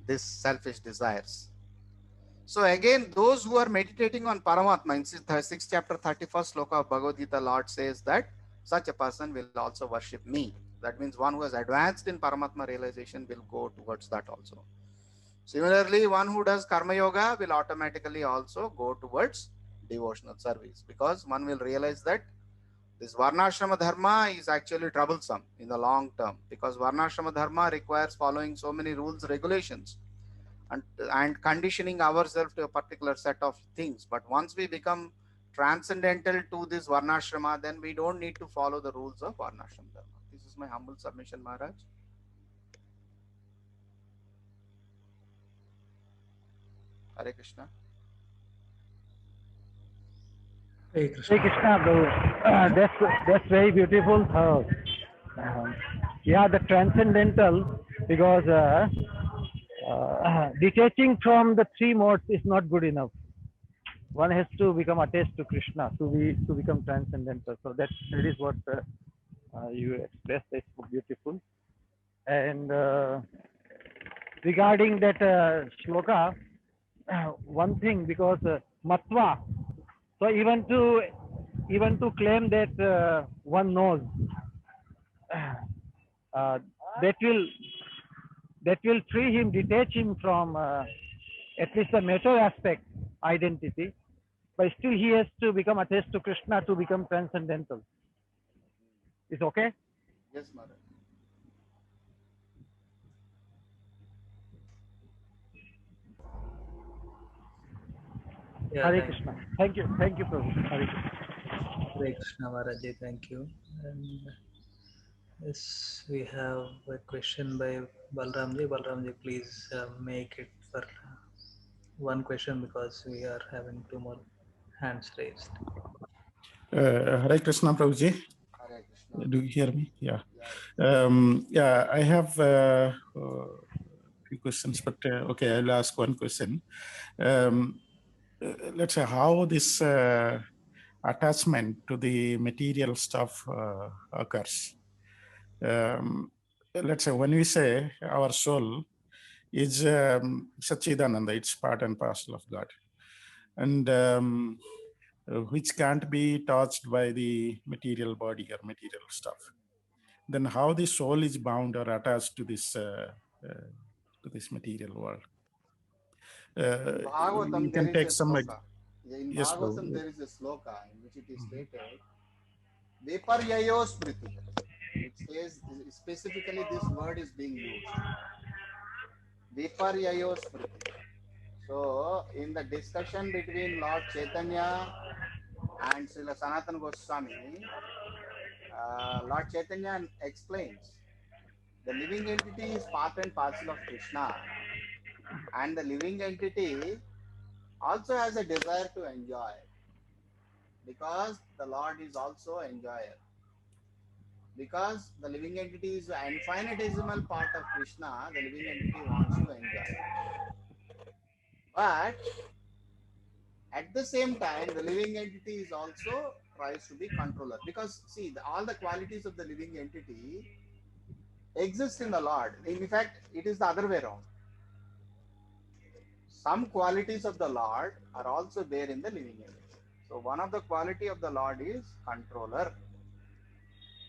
these selfish desires. So again, those who are meditating on Paramatma, in 6th chapter 31st sloka of Bhagavad Gita, Lord says that such a person will also worship me. That means one who has advanced in Paramatma realization will go towards that also. Similarly, one who does Karma Yoga will automatically also go towards devotional service, because one will realize that this Varnashrama Dharma is actually troublesome in the long term, because Varnashrama Dharma requires following so many rules, regulations, and conditioning ourselves to a particular set of things. But once we become transcendental to this Varnashrama, then we don't need to follow the rules of Varnashrama Dharma. This is my humble submission, Maharaj. Hare Krishna. Hey Hey Krishna. Krishna, Prabhu. That's very beautiful. Yeah, the transcendental, because detaching from the 3 modes is not good enough. One has to become attached to Krishna to become transcendental. So that is what you expressed. It's beautiful. And regarding that shloka, one thing, because matva. So even to claim that one knows, uh, that will free him, detach him from at least the matter aspect identity, but still he has to become attached to Krishna to become transcendental. Is okay? Yes, Mother. Yeah, Hare thank Krishna. you. Thank you, Prabhu. Hare Krishna. Hare Krishna Maharaji, thank you. And yes, we have a question by Balramji. Balramji, please make it for one question because we are having two more hands raised. Hare Krishna, Prabhuji. Hare Krishna. Do you hear me? Yeah. Yeah. Yeah, I have few questions, but okay, I'll ask one question. Let's say how this attachment to the material stuff occurs. Let's say when we say our soul is Satchidananda, it's part and parcel of God, and which can't be touched by the material body or material stuff. Then how the soul is bound or attached to this material world? In You Bhagavatam, there can is take a some. sloka. In Yes, Bhagavatam, Prabhu. there is a sloka in which it is stated, Viparyayo Smriti. It says specifically this word is being used. Viparyayo Smriti. So, in the discussion between Lord Chaitanya and Srila Sanatana Goswami, Lord Chaitanya explains the living entity is part and parcel of Krishna, and the living entity also has a desire to enjoy, because the Lord is also enjoyer. Because the living entity is an infinitesimal part of Krishna, the living entity wants to enjoy. But at the same time, the living entity is also tries to be controller, because see, all the qualities of the living entity exist in the Lord. In fact, it is the other way around. Some qualities of the Lord are also there in the living entity. So one of the quality of the Lord is controller.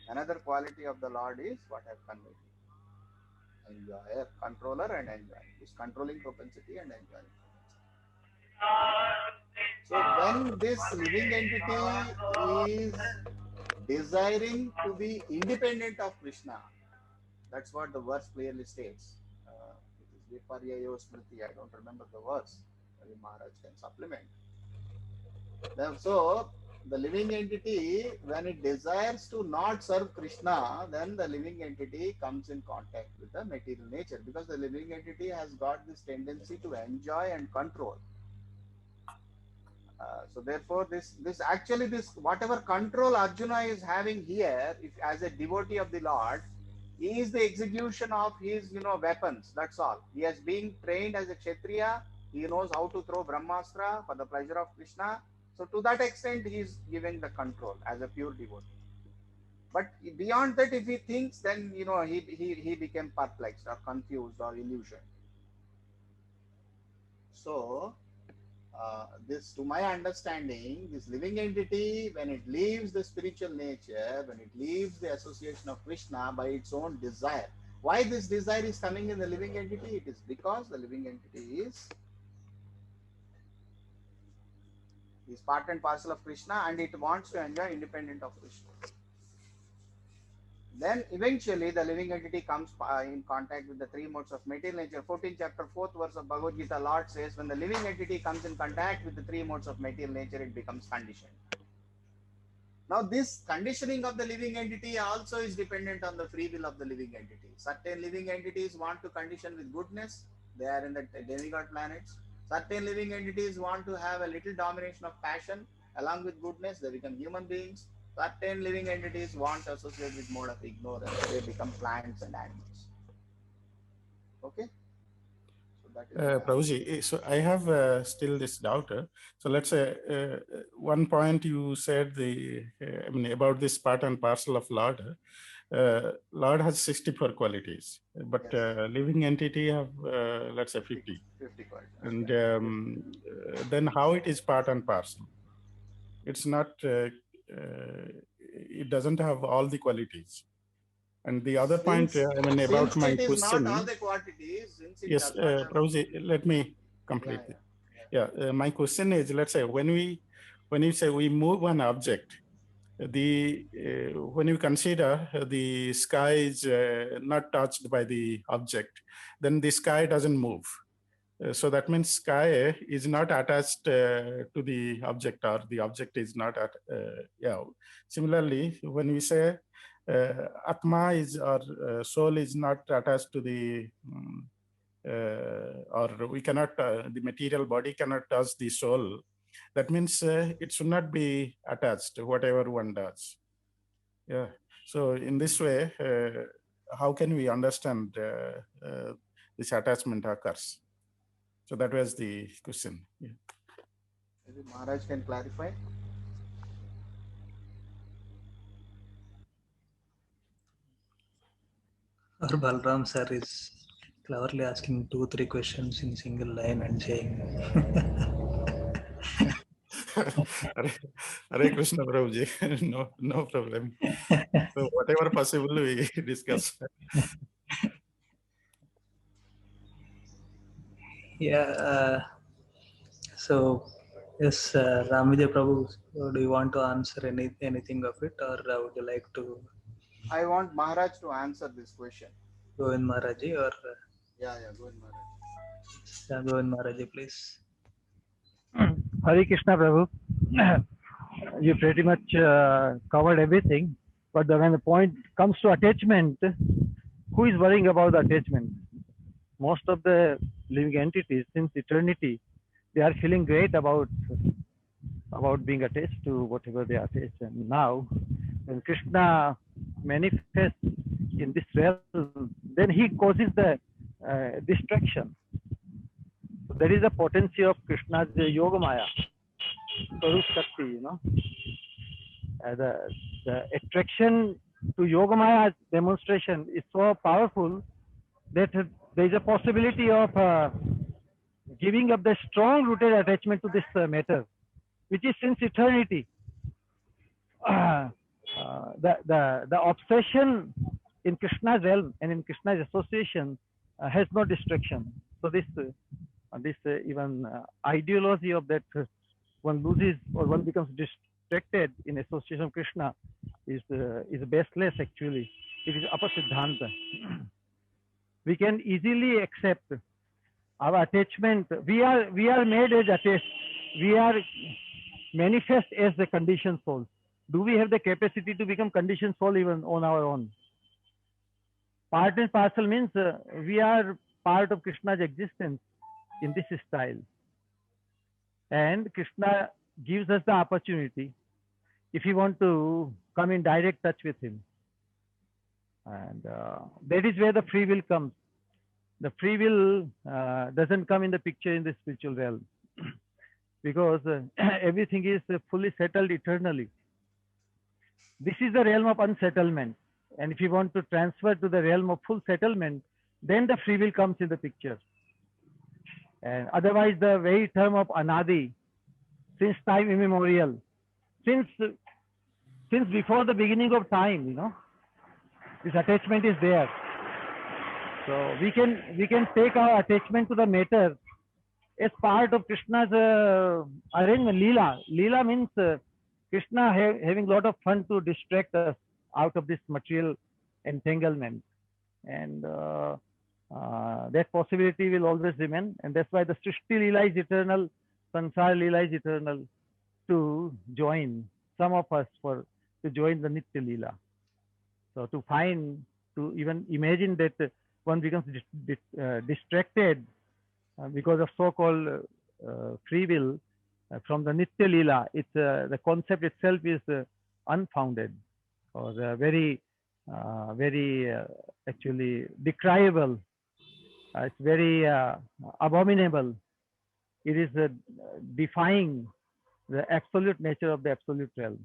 Another quality of the Lord is what I've conveyed. Enjoyer, controller and enjoyer. Is controlling propensity and enjoying propensity. So when this living entity is desiring to be independent of Krishna, that's what the verse clearly states. It is Viparyayo Smriti. I don't remember the verse. Maybe Maharaj can supplement. So, the living entity, when it desires to not serve Krishna, then the living entity comes in contact with the material nature, because the living entity has got this tendency to enjoy and control. So therefore, this whatever control Arjuna is having here, if as a devotee of the Lord, is the execution of his weapons. That's all. He has been trained as a Kshatriya. He knows how to throw Brahmastra for the pleasure of Krishna. So to that extent, he is giving the control as a pure devotee. But beyond that, if he thinks, then he became perplexed or confused or illusioned. So this, to my understanding, this living entity, when it leaves the spiritual nature, when it leaves the association of Krishna by its own desire, why this desire is coming in the living entity? It is because the living entity is part and parcel of Krishna, and it wants to enjoy independent of Krishna. Then eventually the living entity comes in contact with the three modes of material nature. 14th chapter, 4th verse of Bhagavad Gita, Lord says, when the living entity comes in contact with the three modes of material nature, it becomes conditioned. Now, this conditioning of the living entity also is dependent on the free will of the living entity. Certain living entities want to condition with goodness. They are in the demigod planets. Certain living entities want to have a little domination of passion along with goodness. They become human beings. Certain living entities want to associate with mode of ignorance. They become plants and animals. Okay? So that is what I Prabhuji, so I have still this doubt. So let's say one point you said I mean about this part and parcel of Lord. Lord has 64 qualities, but Yes. living entity have, let's say, 50. 50 qualities. And then how it is part and parcel? It's not, it doesn't have all the qualities. And the other point, about my Since it is question. not all the quantities, since it Yes, does not have. Prabhuji, let me complete it. My question is, let's say when you say we move an object, when you consider the sky is not touched by the object, then the sky doesn't move. So that means sky is not attached to the object, or the object is not at, Similarly, when we say Atma is, or soul is not attached to the, or we cannot, the material body cannot touch the soul. That means it should not be attached to whatever one does. Yeah. So in this way, how can we understand this attachment occurs? So that was the question. Yeah. Maybe Maharaj can clarify. Or Balram sir is cleverly asking 2-3 questions in single line and saying, Hare Krishna Prabhuji, no problem. So whatever possible we discuss. yeah. So yes, Ramvijay Prabhu, do you want to answer anything of it, or would you like to I want Maharaj to answer this question. go in Maharaji, or Yeah, go in Maharaj. go in Maharaji, please? Hare Krishna, Prabhu. You pretty much covered everything. But when the point comes to attachment, who is worrying about the attachment? Most of the living entities since eternity, they are feeling great about being attached to whatever they are attached. And now, when Krishna manifests in this realm, then he causes the destruction. So there is a potency of Krishna's Yoga Maya, Swarup Shakti, the attraction to Yoga Maya demonstration is so powerful that there is a possibility of giving up the strong rooted attachment to this matter, which is since eternity. The obsession in Krishna's realm and in Krishna's association has no distraction. So this even ideology of that one loses or one becomes distracted in association of Krishna is baseless. Actually, it is apasiddhanta. We can easily accept our attachment. We are made as attached. We are manifest as the conditioned soul. Do we have the capacity to become conditioned soul even on our own? Part and parcel means we are part of Krishna's existence in this style. And Krishna gives us the opportunity if we want to come in direct touch with him. And that is where the free will comes. The free will doesn't come in the picture in the spiritual realm because everything is fully settled eternally. This is the realm of unsettlement. And if you want to transfer to the realm of full settlement, then the free will comes in the picture. And otherwise, the very term of anadi, since time immemorial, since before the beginning of time, this attachment is there. So we can take our attachment to the matter as part of Krishna's arrangement. Leela means Krishna having a lot of fun to distract us out of this material entanglement, and that possibility will always remain. And that's why the Srishti Leela is eternal, Sansar Leela is eternal, to join some of us to join the Nitya Leela. So to even imagine that one becomes distracted because of so-called free will from the Nitya Leela, the concept itself is unfounded or very actually decryable. It's very abominable. It is defying the absolute nature of the absolute realm.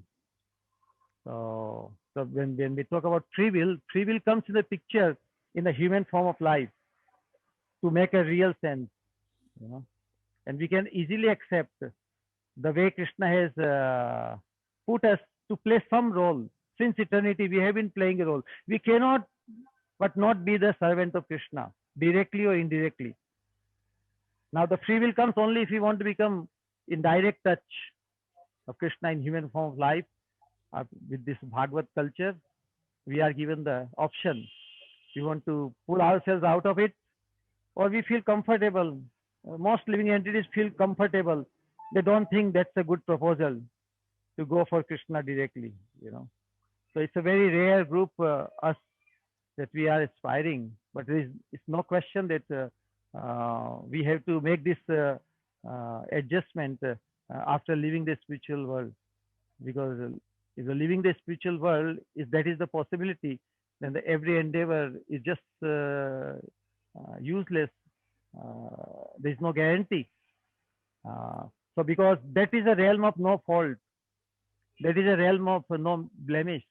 So So when we talk about free will comes in the picture in the human form of life to make a real sense, you know. And we can easily accept the way Krishna has put us to play some role. Since eternity, we have been playing a role. We cannot but not be the servant of Krishna, directly or indirectly. Now, the free will comes only if we want to become in direct touch of Krishna in human form of life. With this Bhagavad culture, we are given the option. We want to pull ourselves out of it, or we feel comfortable. Most living entities feel comfortable. They don't think that's a good proposal to go for Krishna directly, you know. So it's a very rare group, us, that we are aspiring. But it's no question that we have to make this adjustment after leaving the spiritual world. Because if you're leaving the spiritual world, if that is the possibility, then every endeavor is just useless. There is no guarantee. So because that is a realm of no fault, that is a realm of no blemish.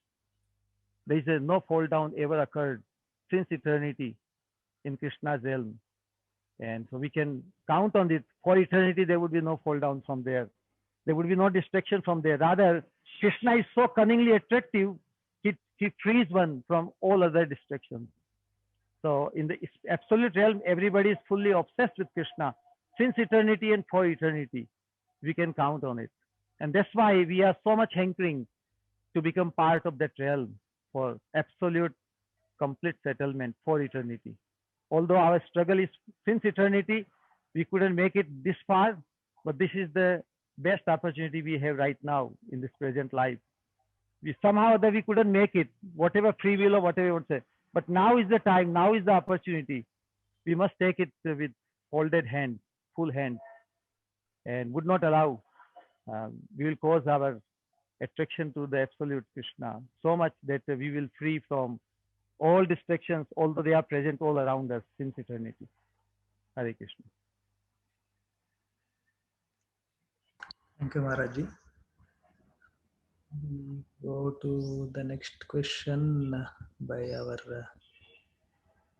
There is no fall down ever occurred since eternity in Krishna's realm. And so we can count on it. For eternity, there would be no fall down from there. There would be no distraction from there. Rather, Krishna is so cunningly attractive, he frees one from all other distractions. So in the absolute realm, everybody is fully obsessed with Krishna since eternity and for eternity. We can count on it. And that's why we are so much hankering to become part of that realm for absolute complete settlement for eternity. Although our struggle is since eternity, we couldn't make it this far, but this is the best opportunity we have right now in this present life. We somehow that we couldn't make it, whatever free will or whatever you would say. But now is the time, now is the opportunity. We must take it with folded hand, full hand, and would not allow. We will cause our attraction to the absolute Krishna so much that we will free from all distractions, although they are present all around us since eternity. Hare Krishna. Thank you, Maharaji. We go to the next question by our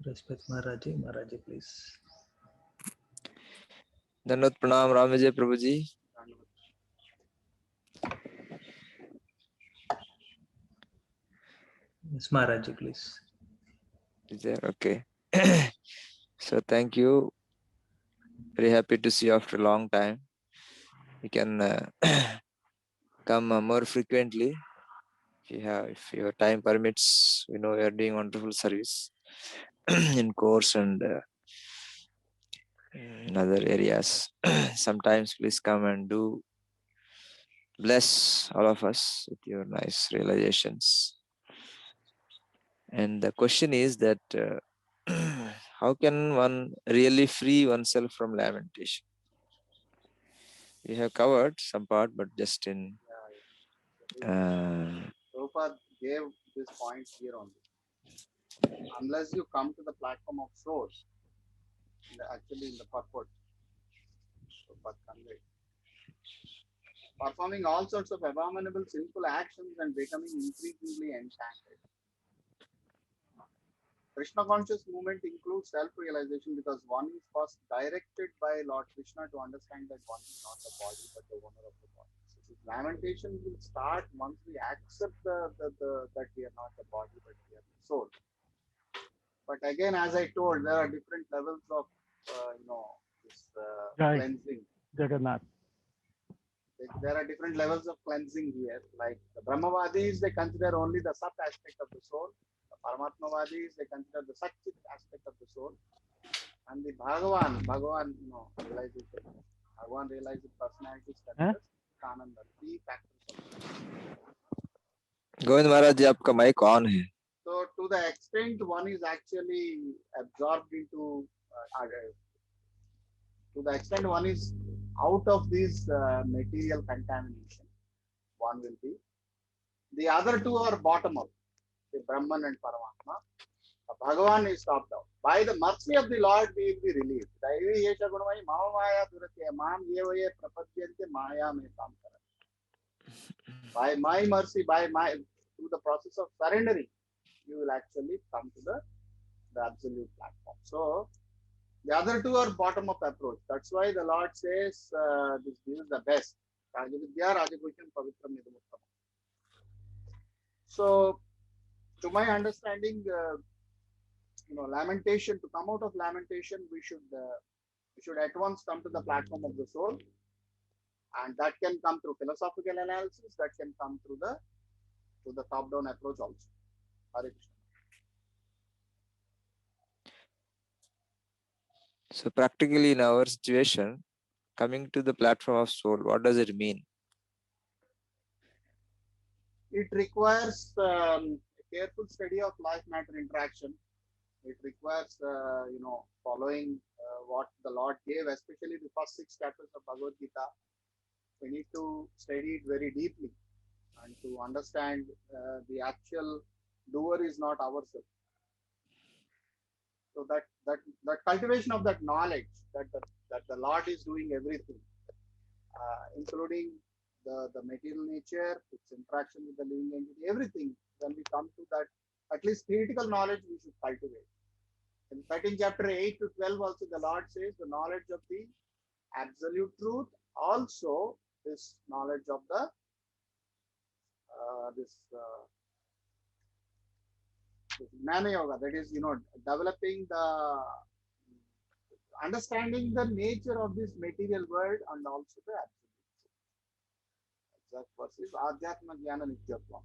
respect Maharaji. Maharaji, please. धन्यवाद प्रणाम राम विजय प्रभु जी. Yes, Maharaji, please. Is there? Okay. So thank you. Very happy to see you after a long time. You can come more frequently if your time permits. We know you are doing wonderful service in course and in other areas. Sometimes please come and do bless all of us with your nice realizations. And the question is that how can one really free oneself from lamentation? We have covered some part, but just in Prabhupada gave this point here only. Unless you come to the platform of soul, actually in the purport, Prabhupada conveyed, performing all sorts of abominable sinful actions and becoming increasingly entangled. Krishna conscious movement includes self-realization because one is first directed by Lord Krishna to understand that one is not the body but the owner of the body. So lamentation will start once we accept that we are not the body but we are the soul. But again, as I told, there are different levels of this cleansing. Jagannath. There are different levels of cleansing here. Like the Brahmavadis, they consider only the Sat aspect of the soul. The Paramatmavadis, they consider the Satchit aspect of the soul. And the Bhagavan realizes the Bhagavan realizes personalities that Ananda, three factors. Govind महाराज जी आपका mic on है. So to the extent one is actually absorbed into to the extent one is out of this material contamination, one will be. The other two are bottom up, the Brahman and Paramatma. Bhagavan is top down. By the mercy of the Lord, we will be relieved. By my mercy, by my through the process of surrendering, you will actually come to the absolute platform. So the other two are bottom-up approach. That's why the Lord says this is the best. Rajavidya, Rajaguhyam, Pavitram, Nidamuttam. So, to my understanding, lamentation, to come out of lamentation, we should at once come to the platform of the soul, and that can come through philosophical analysis, that can come through the top-down approach also. Hare Krishna. So practically in our situation, coming to the platform of soul, what does it mean? It requires a careful study of life-matter interaction. It requires, following what the Lord gave, especially the first 6 chapters of Bhagavad Gita. We need to study it very deeply and to understand the actual doer is not ourselves. So that cultivation of that knowledge that the Lord is doing everything, including the material nature, its interaction with the living entity, everything. When we come to that, at least theoretical knowledge we should cultivate. In 13 chapter 8 to 12 also the Lord says the knowledge of the absolute truth, also this knowledge of the this Jnana Yoga, that is, developing the understanding the nature of this material world and also the absolute. Exact verse is Adhyatma Jnana Nityatvam.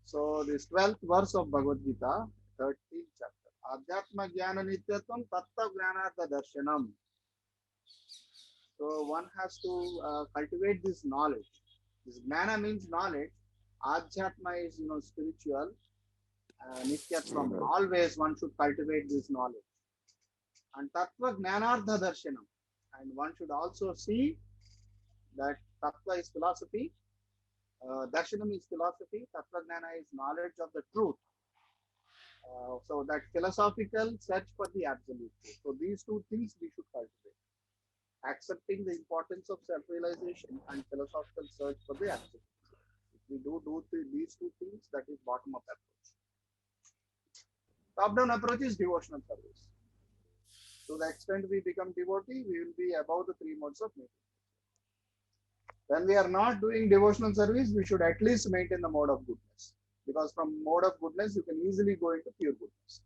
So this 12th verse of Bhagavad Gita, 13th chapter. Adhyatma Jnana Nityatvam Tattva Jnanartha Darshanam. So one has to cultivate this knowledge. This Jnana means knowledge. Adhyatma is, spiritual. Nityatvam, always one should cultivate this knowledge. And Tattva Jnanartha Darshanam. And one should also see that Tattva is philosophy, Darshanam is philosophy, Tattva Jnana is knowledge of the truth. So that philosophical search for the absolute truth. So these two things we should cultivate. Accepting the importance of self-realization and philosophical search for the absolute. If we do these two things, that is bottom-up approach. Top-down approach is devotional service. To the extent we become devotee, we will be above the 3 modes of nature. When we are not doing devotional service, we should at least maintain the mode of goodness. Because from mode of goodness, you can easily go into pure goodness.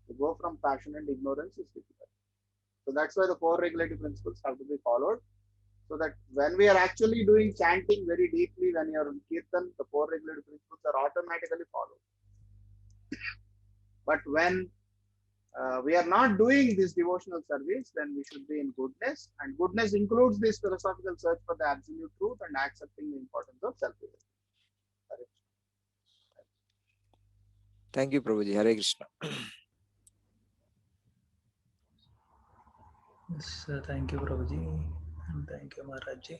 To go from passion and ignorance is difficult. So that's why the 4 regulative principles have to be followed. So that when we are actually doing chanting very deeply, when you are in Kirtan, the 4 regulative principles are automatically followed. But when we are not doing this devotional service, then we should be in goodness. And goodness includes this philosophical search for the absolute truth and accepting the importance of self-realization. Thank you, Prabhuji. Hare Krishna. Yes, thank you, Prabhuji, and thank you, Maharajji.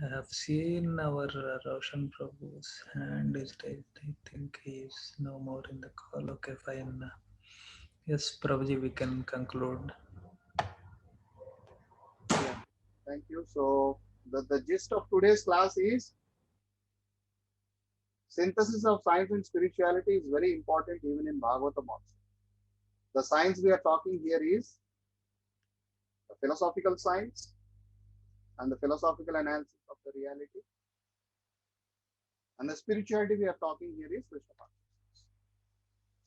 I have seen our Roshan Prabhu's hand is raised. I think he is no more in the call. Okay, fine. Yes, Prabhuji, we can conclude. Yeah, thank you. So the gist of today's class is synthesis of science and spirituality is very important even in Bhagavatam also. The science we are talking here is the philosophical science and the philosophical analysis of the reality. And the spirituality we are talking here is Krishna consciousness.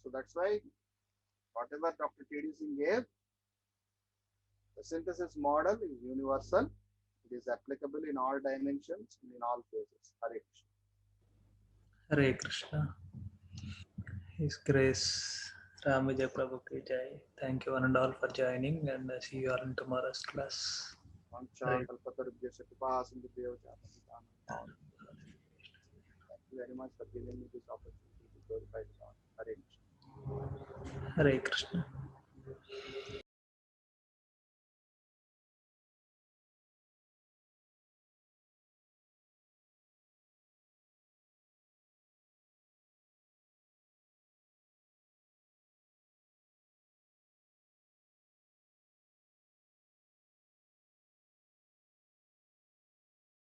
So that's why whatever Dr. T.D. Singh gave, the synthesis model is universal. It is applicable in all dimensions and in all phases. Hare Krishna. Hare Krishna. His Grace Ramajay Prabhu ki jai. Thank you one and all for joining, and see you all in tomorrow's class. Thank you very much for giving me this opportunity to glorify the Lord. Hare Krishna. Hare Krishna.